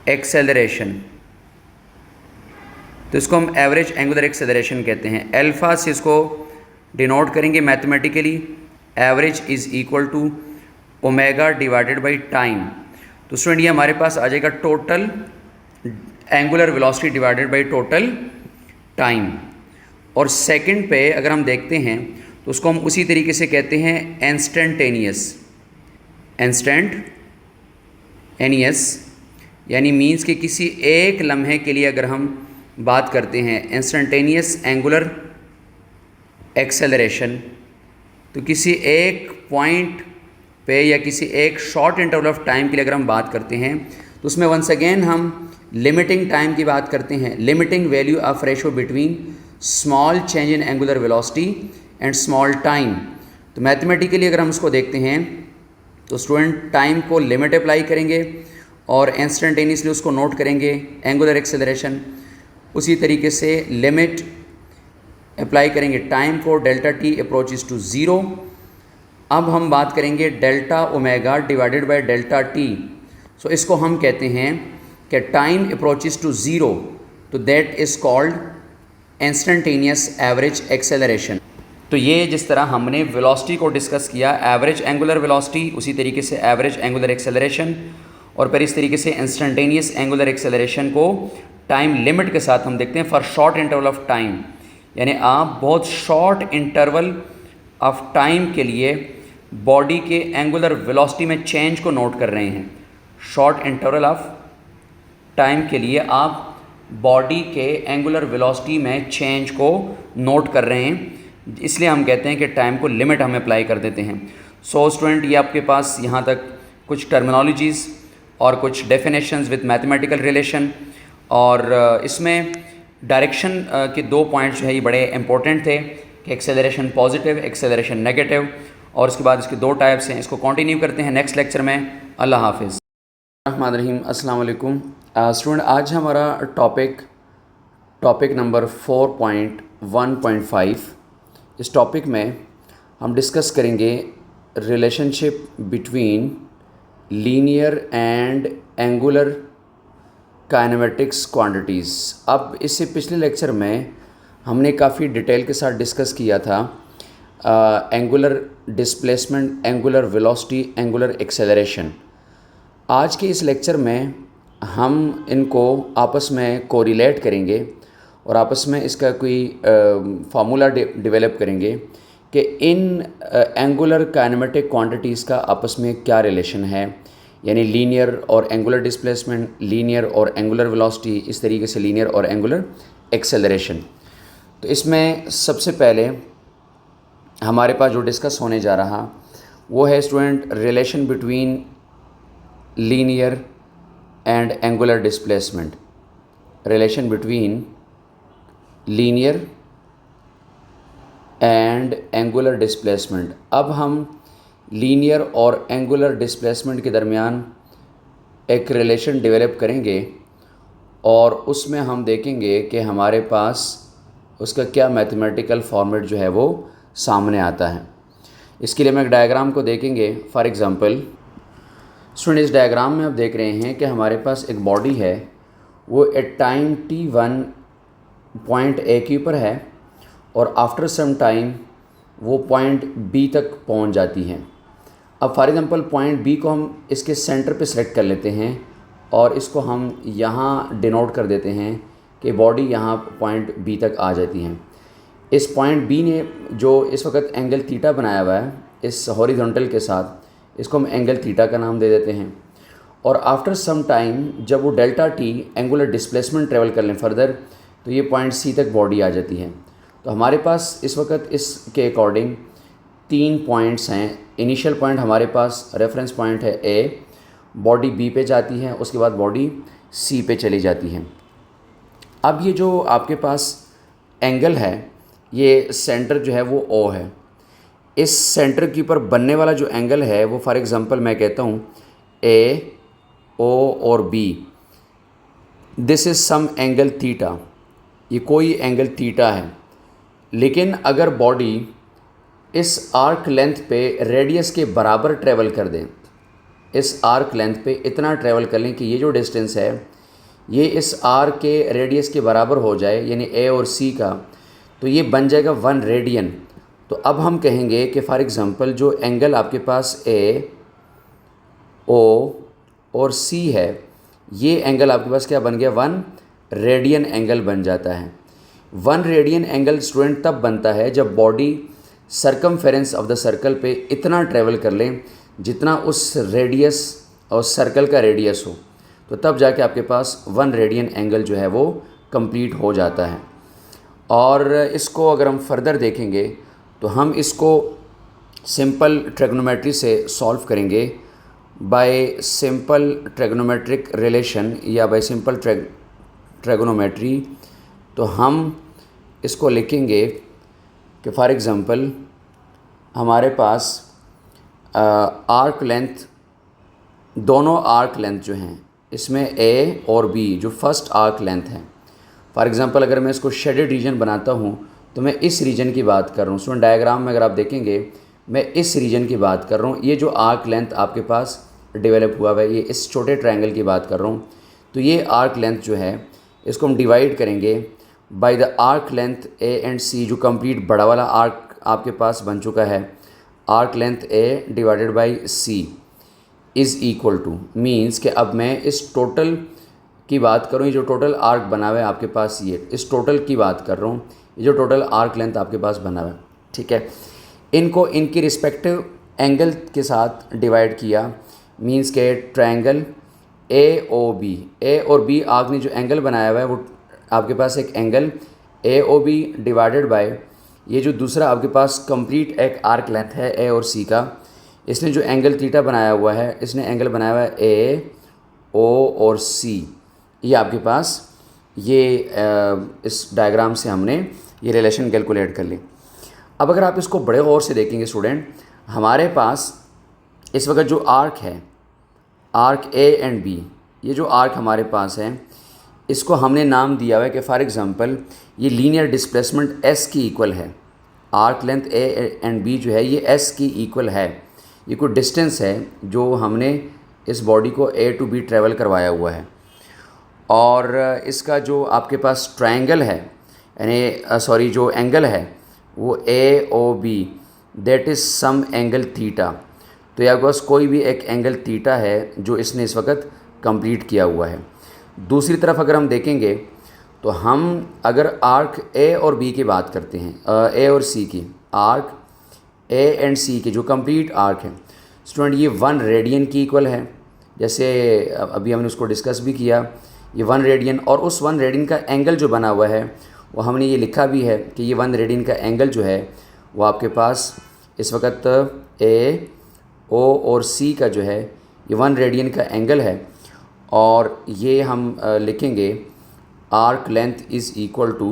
acceleration. तो इसको हम एवरेज एंगुलर एक्सेलरेशन कहते हैं। अल्फा से इसको डिनोट करेंगे mathematically, average is equal to omega divided by time. तो स्टूडेंट ये हमारे पास आ जाएगा total angular velocity divided by total time. और सेकंड पे अगर हम देखते हैं तो उसको हम उसी तरीके से कहते हैं इंस्टेंटेनियस, यानी मीन्स कि किसी एक लम्हे के लिए अगर हम बात करते हैं इंस्टेंटेनियस एंगुलर एक्सेलरेशन, तो किसी एक पॉइंट पे या किसी एक शॉर्ट इंटरवल ऑफ टाइम के लिए अगर हम बात करते हैं तो उसमें वंस अगेन हम लिमिटिंग टाइम की बात करते हैं, limiting value of ratio between small change in angular velocity and small time. तो मैथमेटिकली अगर हम उसको देखते हैं तो स्टूडेंट टाइम को लिमिट अप्लाई करेंगे और इंस्टेंटेनियसली उसको नोट करेंगे एंगुलर एक्सेलरेशन। उसी तरीके से लिमिट अप्लाई करेंगे टाइम को, delta T approaches to zero. अब हम बात करेंगे delta omega divided by delta T. So इसको हम कहते हैं कि टाइम अप्रोचेस टू ज़ीरो, तो that is called instantaneous average acceleration. तो ये जिस तरह हमने वेलोसिटी को डिस्कस किया, एवरेज एंगुलर वेलोसिटी, उसी तरीके से एवरेज एंगुलर एक्सेलरेशन, और फिर इस तरीके से इंस्टेंटेनियस एंगुलर एक्सेलरेशन को टाइम लिमिट के साथ हम देखते हैं for short interval of time, यानी आप बहुत शॉर्ट इंटरवल ऑफ टाइम के लिए बॉडी के एंगुलर वेलोसिटी में चेंज को नोट कर रहे हैं। शॉर्ट इंटरवल ऑफ टाइम के लिए आप बॉडी के एंगुलर वेलोसिटी में चेंज को नोट कर रहे हैं, इसलिए हम कहते हैं कि टाइम को लिमिट हम अप्लाई कर देते हैं। सो स्टूडेंट ये आपके पास यहाँ तक कुछ टर्मिनोलॉजीज़ और कुछ डेफिनेशंस विद मैथमेटिकल रिलेशन, और इसमें डायरेक्शन के 2 पॉइंट्स जो है ये बड़े इंपॉर्टेंट थे कि एक्सेलरेशन पॉजिटिव, एक्सेलरेशन नेगेटिव, और उसके बाद इसके 2 टाइप्स हैं। इसको कंटिन्यू करते हैं नेक्स्ट लेक्चर में। अल्लाह हाफिज़। रहमान रहीम। अस्सलाम वालेकुम स्टूडेंट, आज हमारा टॉपिक नंबर 4.1.5। इस टॉपिक में हम डिस्कस करेंगे relationship between linear and angular kinematics quantities. अब इससे पिछले लेक्चर में हमने काफ़ी डिटेल के साथ डिस्कस किया था angular displacement, angular velocity, angular acceleration. आज के इस लेक्चर में हम इनको आपस में कोरिलेट करेंगे और आपस में इसका कोई फार्मूला डेवलप करेंगे कि इन एंगुलर काइनेमेटिक क्वांटिटीज़ का आपस में क्या रिलेशन है, यानी लीनियर और एंगुलर डिस्प्लेसमेंट, लीनियर और एंगुलर वेलोसिटी, इस तरीके से लीनियर और एंगुलर एक्सेलरेशन। तो इसमें सबसे पहले हमारे पास जो डिस्कस होने जा रहा वो है student relation between linear and angular displacement. Relation between linear and angular displacement. अब हम लीनियर और एंगुलर डिस्प्लेसमेंट के दरमियान एक रिलेशन डेवलप करेंगे और उसमें हम देखेंगे कि हमारे पास उसका क्या मैथमेटिकल फॉर्मेट जो है वो सामने आता है। इसके लिए हम एक डायग्राम को देखेंगे। फॉर एग्ज़ाम्पल स्टूडेंट, इस डायग्राम में आप देख रहे हैं कि हमारे पास एक बॉडी है, वो at time t1 point A के ऊपर है और आफ्टर सम टाइम वो पॉइंट बी तक पहुंच जाती हैं। अब फॉर एग्ज़ाम्पल पॉइंट बी को हम इसके सेंटर पे सेलेक्ट कर लेते हैं और इसको हम यहाँ डिनोट कर देते हैं कि बॉडी यहाँ पॉइंट बी तक आ जाती हैं। इस पॉइंट बी ने जो इस वक्त एंगल थीटा बनाया हुआ है इस हॉरिजॉन्टल के साथ, इसको हम एंगल थीटा का नाम दे देते हैं। और आफ्टर सम टाइम जब वो delta T angular displacement travel कर लें फर्दर, तो ये पॉइंट सी तक बॉडी आ जाती है। तो हमारे पास इस वक्त इसके अकॉर्डिंग 3 पॉइंट्स हैं। इनिशियल पॉइंट हमारे पास रेफरेंस पॉइंट है ए, बॉडी बी पे जाती है, उसके बाद बॉडी सी पे चली जाती है। अब ये जो आपके पास एंगल है, ये सेंटर जो है वो ओ है। इस सेंटर के ऊपर बनने वाला जो एंगल है वो फॉर एग्ज़ाम्पल मैं कहता हूँ ए, ओ और B, this is some angle theta. ये कोई एंगल थीटा है। लेकिन अगर बॉडी इस आर्क लेंथ पे रेडियस के बराबर ट्रेवल कर दें, इस आर्क लेंथ पे इतना ट्रेवल कर लें कि ये जो डिस्टेंस है ये इस आर्क के रेडियस के बराबर हो जाए, यानी ए और सी का, तो ये बन जाएगा 1 रेडियन। तो अब हम कहेंगे कि फॉर एग्ज़ाम्पल जो एंगल आपके पास ए, ओ और सी है, ये एंगल आपके पास क्या बन गया, 1 रेडियन एंगल बन जाता है। 1 रेडियन एंगल स्टूडेंट तब बनता है जब body circumference of the circle पे इतना ट्रेवल कर लें जितना उस रेडियस और सर्कल का रेडियस हो, तो तब जाके आपके पास 1 रेडियन एंगल जो है वो कंप्लीट हो जाता है। और इसको अगर हम फर्दर देखेंगे तो हम इसको सिंपल ट्रिग्नोमेट्री से सॉल्व करेंगे बाय सिंपल ट्रिग्नोमेट्रिक रिलेशन या बाय सिंपल ट्रिग्नोमेट्री। तो हम इसको लिखेंगे कि फॉर एग्ज़ाम्पल हमारे पास आर्क लेंथ, दोनों आर्क लेंथ जो हैं इसमें ए और बी जो फर्स्ट आर्क लेंथ है, फॉर एग्ज़ाम्पल अगर मैं इसको शेडेड रीजन बनाता हूँ तो मैं इस रीजन की बात कर रहा हूँ। स्टूडेंट डायग्राम में अगर आप देखेंगे मैं इस रीजन की बात कर रहा हूँ। ये जो आर्क लेंथ आपके पास डेवलप हुआ है, ये इस छोटे ट्रायंगल की बात कर रहा हूँ। तो ये आर्क लेंथ जो है इसको हम डिवाइड करेंगे by the arc length A and C, जो कंप्लीट बड़ा वाला आर्क आपके पास बन चुका है। Arc length A divided by C is equal to, means कि अब मैं इस टोटल की बात करूँ, ये जो टोटल आर्क बना हुआ है आपके पास, ये इस टोटल की बात कर रहा हूँ, ये जो टोटल आर्क लेंथ आपके पास बना हुआ है, ठीक है। इनको इनकी रिस्पेक्टिव एंगल के साथ डिवाइड किया, मीन्स के ट्रायंगल ए ओ बी, ए और बी आर्क ने जो एंगल बनाया हुआ है वो आपके पास एक angle A O B divided by ये जो दूसरा आपके पास कंप्लीट एक आर्क लेंथ है ए और सी का, इसने जो एंगल थीटा बनाया हुआ है, इसने एंगल बनाया हुआ है ए ओ और सी। ये आपके पास ये इस डायग्राम से हमने ये रिलेशन कैलकुलेट कर ली। अब अगर आप इसको बड़े गौर से देखेंगे स्टूडेंट, हमारे पास इस वक्त जो आर्क है, आर्क ए एंड बी, ये जो आर्क हमारे पास है इसको हमने नाम दिया हुआ है कि फॉर एग्ज़ाम्पल ये लीनियर डिस्प्लेसमेंट एस की इक्वल है। Arc length A and B जो है ये एस की इक्वल है। ये कोई डिस्टेंस है जो हमने इस बॉडी को ए टू बी ट्रैवल करवाया हुआ है। और इसका जो आपके पास ट्रायंगल है, यानी सॉरी जो एंगल है वो A O B, that is some angle theta. तो ये आपके पास कोई भी एक एंगल थीटा है जो इसने इस वक्त कंप्लीट किया हुआ है। दूसरी तरफ अगर हम देखेंगे तो हम अगर आर्क ए और बी की बात करते हैं, ए और सी की, आर्क ए एंड सी की जो कंप्लीट आर्क है स्टूडेंट, ये 1 रेडियन की इक्वल है। जैसे अभी हमने उसको डिस्कस भी किया, ये 1 रेडियन, और उस 1 रेडियन का एंगल जो बना हुआ है वो हमने ये लिखा भी है कि ये 1 रेडियन का एंगल जो है वो आपके पास इस वक्त ए ओ और सी का जो है ये 1 रेडियन का एंगल है। और ये हम लिखेंगे arc length is equal to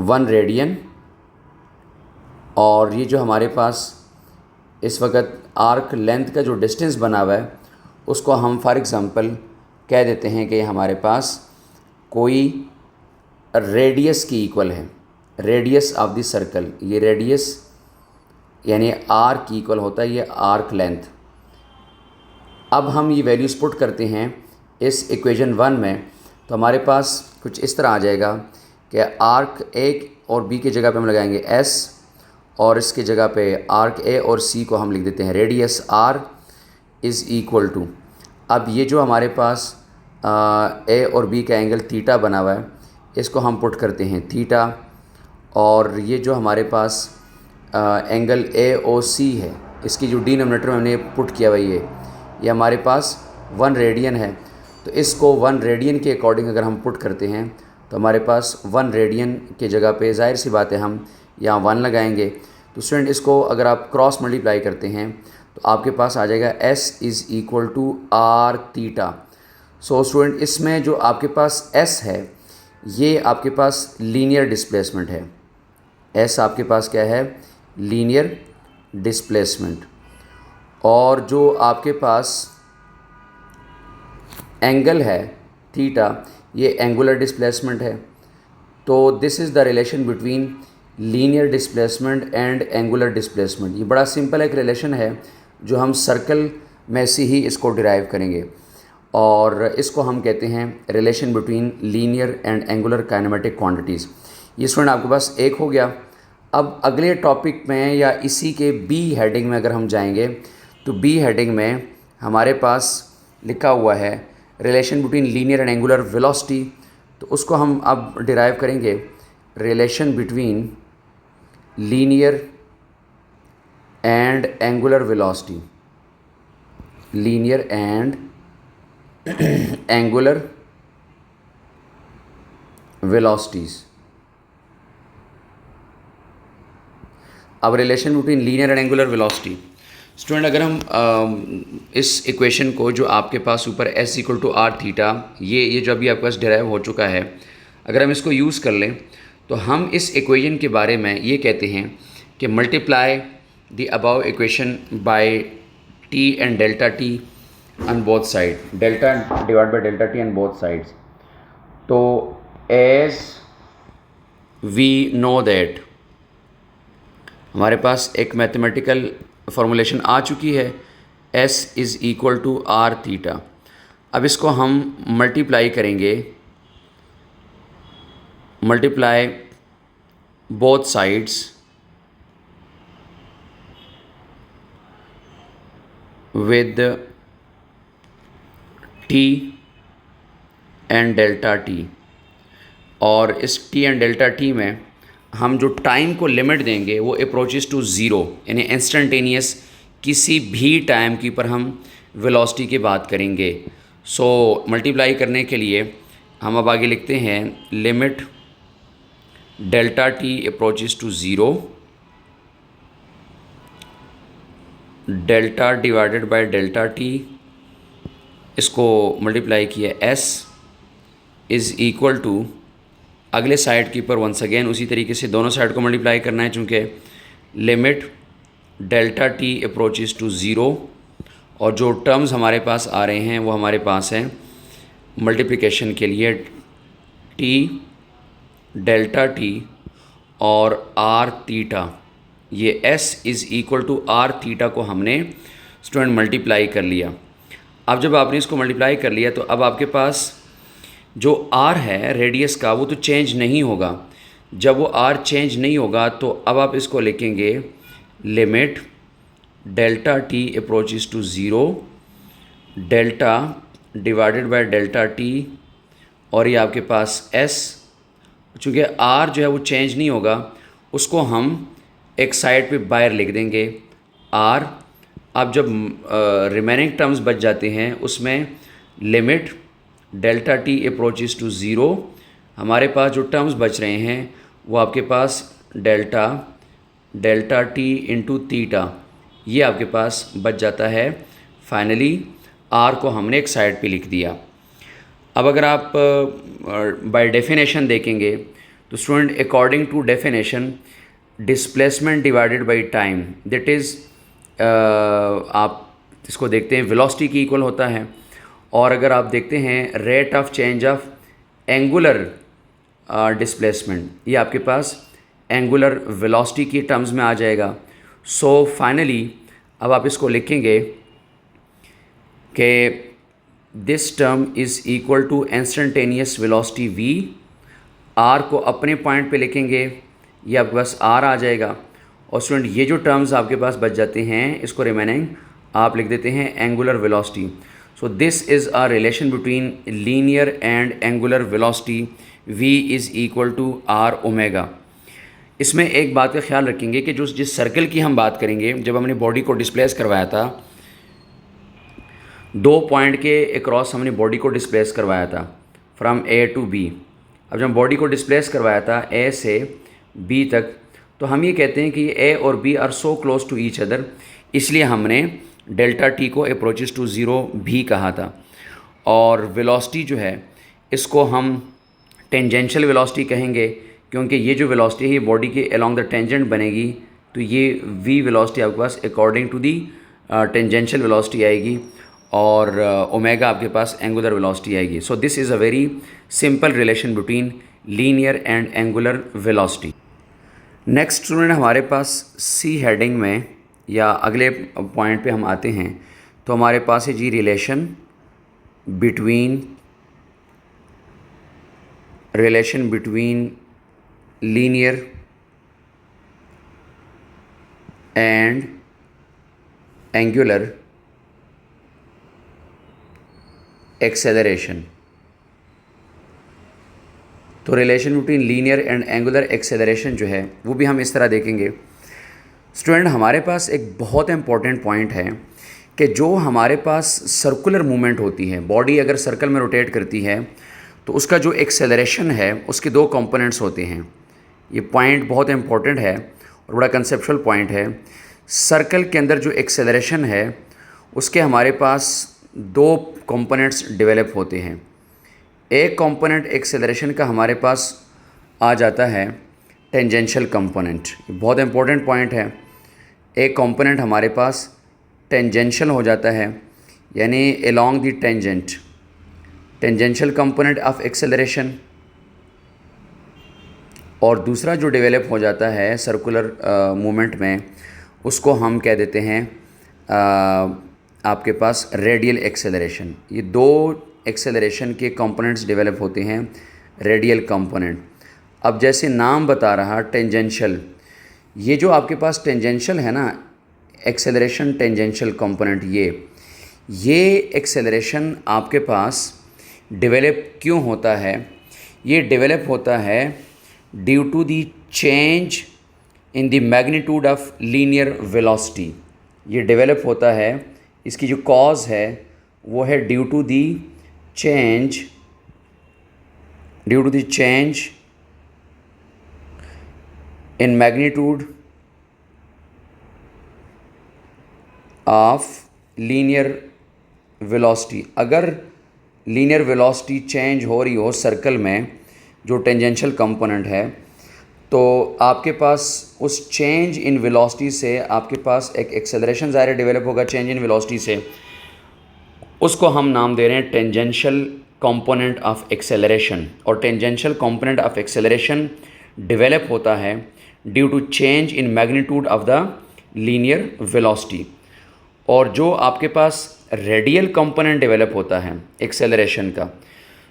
1 radian. और ये जो हमारे पास इस वक्त आर्क लेंथ का जो डिस्टेंस बना हुआ है उसको हम फॉर एग्ज़ाम्पल कह देते हैं कि हमारे पास कोई रेडियस की इक्वल है, रेडियस ऑफ द सर्कल। ये रेडियस यानी आर्क की इक्वल होता है ये आर्क लेंथ। अब हम ये वैल्यूज़ पुट करते हैं इस इक्वेशन 1 में, तो हमारे पास कुछ इस तरह आ जाएगा कि आर्क ए और बी की जगह पे हम लगाएंगे एस, और इसके जगह पे आर्क ए और सी को हम लिख देते हैं radius R is equal to. अब ये जो हमारे पास ए और बी का एंगल थीटा बना हुआ है इसको हम पुट करते हैं थीटा, और ये जो हमारे पास एंगल ए ओ सी है इसकी जो डिनोमिनेटर में हमने पुट किया हुआ ये हमारे पास 1 रेडियन है। तो इसको 1 रेडियन के अकॉर्डिंग अगर हम पुट करते हैं तो हमारे पास 1 रेडियन के जगह पे ज़ाहिर सी बात है हम यहाँ 1 लगाएंगे। तो स्टूडेंट इसको अगर आप क्रॉस मल्टीप्लाई करते हैं तो आपके पास आ जाएगा S is equal to R theta. So student इसमें जो आपके पास एस है ये आपके पास लीनियर डिस्प्लेसमेंट है। एस आपके पास क्या है? Linear displacement. और जो आपके पास एंगल है थीटा ये एंगुलर डिस्प्लेसमेंट है। तो this is the relation between linear displacement and angular displacement. ये बड़ा सिंपल एक रिलेशन है जो हम सर्कल में से ही इसको डिराइव करेंगे, और इसको हम कहते हैं relation between linear and angular kinematic quantities. ये स्टूडेंट आपके पास एक हो गया। अब अगले टॉपिक में या इसी के बी हेडिंग में अगर हम जाएंगे तो बी हेडिंग में हमारे पास लिखा हुआ है relation between linear and angular velocity. तो उसको हम अब डिराइव करेंगे relation between linear and angular velocity, linear and angular velocities. अब relation between linear and angular velocity student, अगर हम इस इक्वेशन को जो आपके पास ऊपर S equal to R theta ये जो अभी आपके पास डिराइव हो चुका है, अगर हम इसको यूज़ कर लें तो हम इस इक्वेशन के बारे में ये कहते हैं कि multiply the above equation by T and delta T on both side, delta divide by delta T on both sides. तो एज वी नो दैट हमारे पास एक मैथमेटिकल फॉर्मूलेशन आ चुकी है S is equal to R theta. अब इसको हम मल्टीप्लाई करेंगे, multiply both sides with T and delta T। और इस T एंड डेल्टा T में हम जो टाइम को लिमिट देंगे वो अप्रोचेस टू ज़ीरो, यानी इंस्टेंटेनियस किसी भी टाइम की पर हम वेलोसिटी की बात करेंगे। सो मल्टीप्लाई करने के लिए हम अब आगे लिखते हैं limit delta T approaches to zero, delta divided by delta T, इसको मल्टीप्लाई किया S इज़ इक्वल टू अगले साइड की पर वंस अगेन उसी तरीके से दोनों साइड को मल्टीप्लाई करना है, चूँकि limit delta T approaches to zero, और जो टर्म्स हमारे पास आ रहे हैं वो हमारे पास हैं मल्टीप्लिकेशन के लिए टी, डेल्टा टी और आर थीटा। ये S is equal to R theta को हमने स्टूडेंट मल्टीप्लाई कर लिया। अब जब आपने इसको मल्टीप्लाई कर लिया तो अब आपके पास जो आर है रेडियस का वो तो चेंज नहीं होगा। जब वो आर चेंज नहीं होगा तो अब आप इसको लिखेंगे limit delta T approaches to zero, delta divided by delta T, और ये आपके पास एस, चूँकि आर जो है वो चेंज नहीं होगा उसको हम एक साइड पे बाहर लिख देंगे आर। अब जब रिमेनिंग टर्म्स बच जाते हैं उसमें limit delta T approaches to zero, हमारे पास जो टर्म्स बच रहे हैं वो आपके पास डेल्टा टी इंटू थीटा, ये आपके पास बच जाता है। फाइनली आर को हमने एक साइड पे लिख दिया। अब अगर आप बाय डेफिनेशन देखेंगे तो student according to definition displacement divided by time, that is आप इसको देखते हैं वेलोसिटी की इक्वल होता है। और अगर आप देखते हैं rate of change of angular displacement, ये आपके पास एंगुलर वेलोसिटी की टर्म्स में आ जाएगा। सो फाइनली अब आप इसको लिखेंगे कि this term is equal to instantaneous velocity v। r को अपने पॉइंट पे लिखेंगे, ये आपके पास r आ जाएगा। और स्टूडेंट ये जो टर्म्स आपके पास बच जाते हैं इसको रिमेनिंग आप लिख देते हैं angular velocity. So this is a relation between linear and angular velocity v is equal to r omega. इसमें एक बात का ख्याल रखेंगे कि जो जिस सर्कल की हम बात करेंगे, जब हमने बॉडी को डिस्प्लेस करवाया था, दो पॉइंट के अक्रॉस हमने बॉडी को डिस्प्लेस करवाया था फ्रॉम ए टू बी। अब जब बॉडी को डिस्प्लेस करवाया था ए से बी तक, तो हम ये कहते हैं कि ए और B are so close to each other, इसलिए हमने डेल्टा टी को अप्रोचेस टू ज़ीरो भी कहा था। और वेलोसिटी जो है इसको हम टेंजेंशियल वेलोसिटी कहेंगे, क्योंकि ये जो वेलोसिटी है ये बॉडी के अलोंग द टेंजेंट बनेगी, तो ये वी वेलोसिटी आपके पास according to the tangential velocity आएगी, और ओमेगा आपके पास एंगुलर वेलोसिटी आएगी। So this is a very simple relation between linear and angular velocity. Next student हमारे पास सी हेडिंग में या अगले पॉइंट पे हम आते हैं, तो हमारे पास है जी relation between linear and angular acceleration. तो relation between linear and angular acceleration जो है वो भी हम इस तरह देखेंगे। स्टूडेंट हमारे पास एक बहुत इंपॉर्टेंट पॉइंट है कि जो हमारे पास सर्कुलर मूवमेंट होती है, बॉडी अगर सर्कल में रोटेट करती है तो उसका जो एक्सेलरेशन है उसके दो कंपोनेंट्स होते हैं। ये पॉइंट बहुत इंपॉर्टेंट है और बड़ा कंसेप्चुअल पॉइंट है। सर्कल के अंदर जो एक्सेलरेशन है उसके हमारे पास दो कंपोनेंट्स डेवलप होते हैं। एक कंपोनेंट एक्सेलरेशन का हमारे पास आ जाता है टेंजेंशियल कंपोनेंट, ये बहुत इंपॉर्टेंट पॉइंट है। एक कंपोनेंट हमारे पास टेंजेंशियल हो जाता है, यानी along the tangent, tangential component of acceleration. और दूसरा जो डेवलप हो जाता है सर्कुलर मूवमेंट में, उसको हम कह देते हैं आपके पास रेडियल एक्सेलरेशन। ये दो एक्सेलरेशन के कंपोनेंट्स डेवलप होते हैं, रेडियल कंपोनेंट। अब जैसे नाम बता रहा टेंजेंशियल, ये जो आपके पास टेंजेंशियल है ना, एक्सेलरेशन टेंजेंशियल कंपोनेंट, ये एक्सेलरेशन आपके पास डेवलप क्यों होता है? ये डेवलप होता है due to the change in the magnitude of linear velocity. ये डेवलप होता है, इसकी जो कॉज है वो है due to the change in magnitude of linear velocity. अगर लीनियर वेलोसिटी चेंज हो रही हो सर्कल में, जो टेंजेंशियल कंपोनेंट है, तो आपके पास उस चेंज इन वेलोसिटी से आपके पास एक एक्सेलरेशन ज़ाहिर डेवलप होगा चेंज इन वेलोसिटी से, उसको हम नाम दे रहे हैं टेंजेंशियल कंपोनेंट ऑफ एक्सेलरेशन। और tangential component of acceleration develop होता है due to change in magnitude of the linear velocity. और जो आपके पास रेडियल कंपोनेंट डेवलप होता है एक्सेलरेशन का,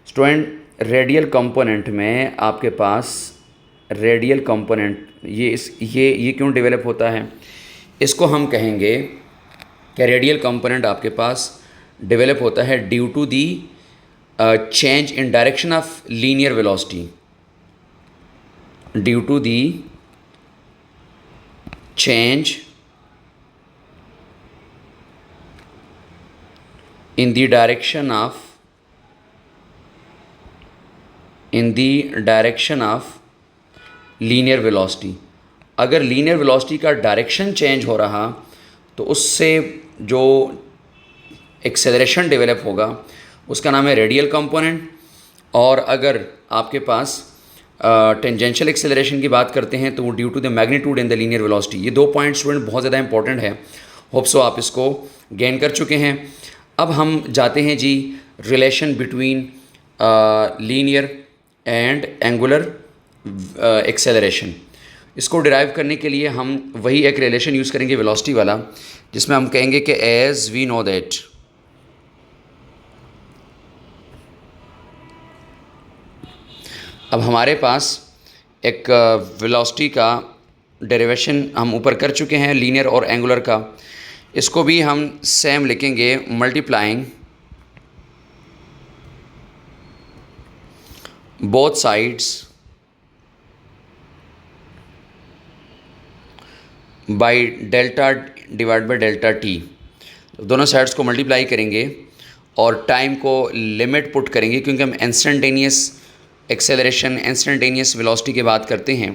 स्टूडेंट रेडियल कंपोनेंट में आपके पास रेडियल कंपोनेंट ये क्यों डेवलप होता है, इसको हम कहेंगे कि रेडियल कंपोनेंट आपके पास डेवलप होता है due to the change in direction of linear velocity, ड्यू टू दी change in the direction of linear velocity. अगर लीनियर वेलोसिटी का डायरेक्शन चेंज हो रहा तो उससे जो एक्सेलरेशन डेवलप होगा उसका नाम है रेडियल कंपोनेंट। और अगर आपके पास टेंजेंशियल एक्सेलरेशन की बात करते हैं तो वो due to the magnitude in the linear velocity. ये 2 पॉइंट स्टूडेंट बहुत ज़्यादा इंपॉर्टेंट है, होप सो आप इसको गेन कर चुके हैं। अब हम जाते हैं जी relation between linear and angular acceleration. इसको डिराइव करने के लिए हम वही एक रिलेशन यूज़ करेंगे वेलोसिटी वाला, जिसमें हम कहेंगे कि एज वी नो दैट अब हमारे पास एक वेलोसिटी का डेरिवेशन हम ऊपर कर चुके हैं लीनियर और एंगुलर का, इसको भी हम सेम लिखेंगे multiplying both sides by delta divide by delta T. दोनों साइड्स को मल्टीप्लाई करेंगे और टाइम को लिमिट पुट करेंगे, क्योंकि हम इंस्टेंटेनियस एक्सेलरेशन इंस्टेंटेनियस वेलोसिटी की बात करते हैं।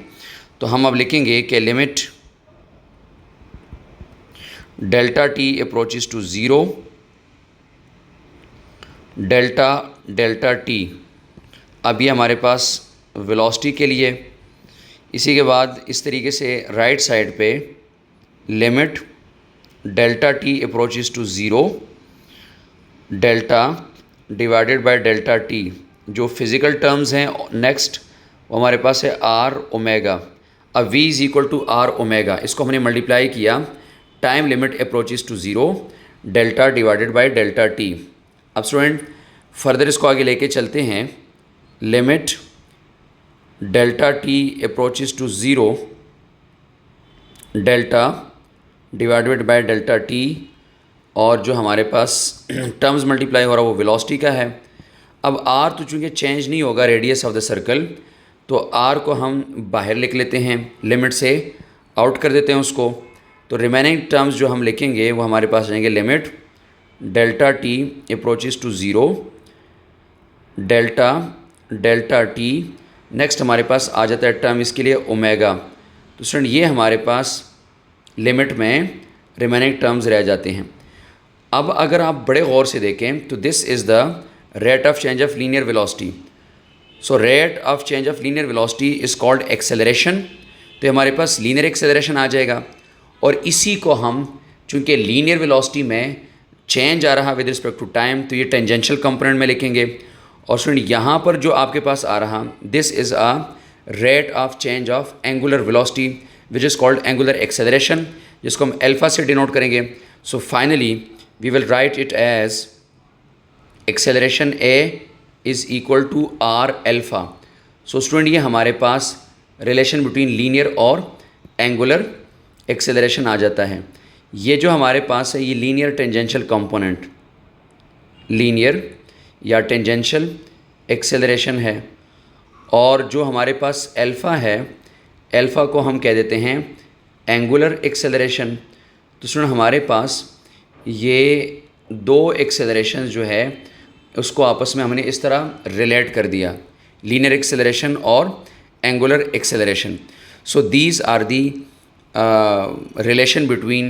तो हम अब लिखेंगे कि limit delta T approaches to zero, delta T. अब ये हमारे पास वेलोसिटी के लिए। इसी के बाद इस तरीके से राइट साइड पे limit delta T approaches to zero, delta divided by delta t. जो फिज़िकल टर्म्स हैं नेक्स्ट वो हमारे पास है आर ओमेगा। अब v is equal to r omega, इसको हमने मल्टीप्लाई किया time limit approaches to zero, delta divided by delta T. अब स्टूडेंट फर्दर इसको आगे लेके चलते हैं। Limit delta T approaches to zero, delta divided by delta T, और जो हमारे पास टर्म्स मल्टीप्लाई हो रहा है वो वेलोसिटी का है। अब आर तो चूँकि चेंज नहीं होगा रेडियस ऑफ द सर्कल, तो आर को हम बाहर लिख लेते हैं, लिमिट से आउट कर देते हैं उसको। तो रिमेनिंग टर्म्स जो हम लिखेंगे वो हमारे पास रहेंगे limit delta T approaches to zero, delta t. Next हमारे पास आ जाता है टर्म इसके लिए ओमेगा। तो स्टूडेंट ये हमारे पास लिमिट में रिमेनिंग टर्म्स रह जाते हैं। अब अगर आप बड़े गौर से देखें तो this is the rate of change of linear velocity. So rate of change of linear velocity is called acceleration. तो हमारे पास लीनियर एक्सेलरेशन आ जाएगा, और इसी को हम चूँकि लीनियर वेलोसिटी में चेंज आ रहा विद रिस्पेक्ट टू टाइम, तो ये टेंजेंशियल कंपोनेंट में लिखेंगे। और स्टूडेंट यहाँ पर जो आपके पास आ रहा this is a rate of change of angular velocity which is called angular acceleration, जिसको हम अल्फ़ा से डिनोट करेंगे। So finally we will write it as acceleration a is equal to r alpha. सो स्टूडेंट ये हमारे पास relation between linear और angular acceleration आ जाता है। ये जो हमारे पास है ये लीनियर टेंजेंशियल कंपोनेंट, लीनियर या टेंजेंशियल एक्सेलरेशन है। और जो हमारे पास एल्फ़ा है, एल्फ़ा को हम कह देते हैं एंगुलर एक्सेलरेशन। तो स्टूडेंट हमारे पास ये दो एक्सेलरेशन जो है उसको आपस में हमने इस तरह रिलेट कर दिया, लीनियर एक्सेलरेशन और angular acceleration. So these are the relation between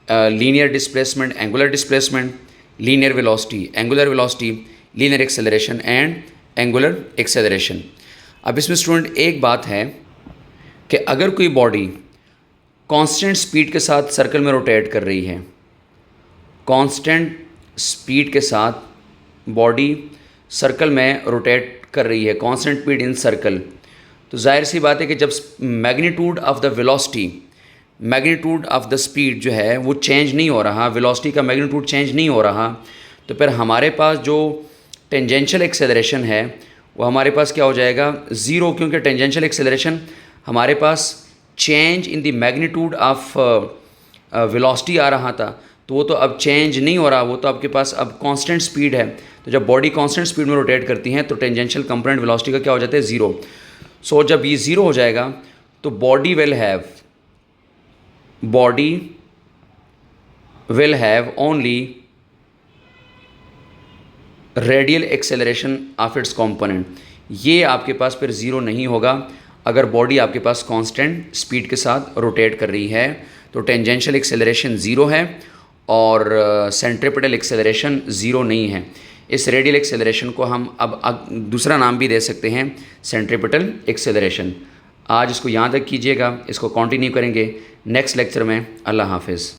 linear displacement, angular displacement, linear velocity, angular velocity, linear acceleration and angular acceleration. अब इसमें स्टूडेंट एक बात है कि अगर कोई बॉडी कांस्टेंट स्पीड के साथ सर्कल में रोटेट कर रही है, कांस्टेंट स्पीड के साथ बॉडी सर्कल में रोटेट कर रही है, कांस्टेंट स्पीड इन सर्कल, तो जाहिर सी बात है कि जब magnitude of the velocity, magnitude of the speed जो है वो चेंज नहीं हो रहा, वेलोसिटी का मैग्नीट्यूड चेंज नहीं हो रहा, तो फिर हमारे पास जो टेंजेंशियल एक्सेलरेशन है वो हमारे पास क्या हो जाएगा, ज़ीरो, क्योंकि टेंजेंशियल एक्सेलरेशन हमारे पास change in the magnitude of velocity आ रहा था, तो वो तो अब चेंज नहीं हो रहा, वो तो आपके पास अब कांस्टेंट स्पीड है। तो जब बॉडी कांस्टेंट स्पीड में रोटेट करती हैं तो टेंजेंशियल कंपोनेंट वेलोसिटी का क्या हो जाता है, ज़ीरो। सो जब ये ज़ीरो हो जाएगा तो body will have only radial acceleration of its component. ये आपके पास फिर ज़ीरो नहीं होगा अगर बॉडी आपके पास कांस्टेंट स्पीड के साथ रोटेट कर रही है, तो टेंजेंशियल एक्सेलरेशन ज़ीरो है और सेंट्रीपिटल एक्सेलरेशन ज़ीरो नहीं है। इस रेडियल एक्सेलरेशन को हम अब दूसरा नाम भी दे सकते हैं, सेंट्रीपिटल एक्सेलरेशन। आज इसको यहाँ तक कीजिएगा, इसको कंटिन्यू करेंगे नेक्स्ट लेक्चर में। अल्लाह हाफिज़।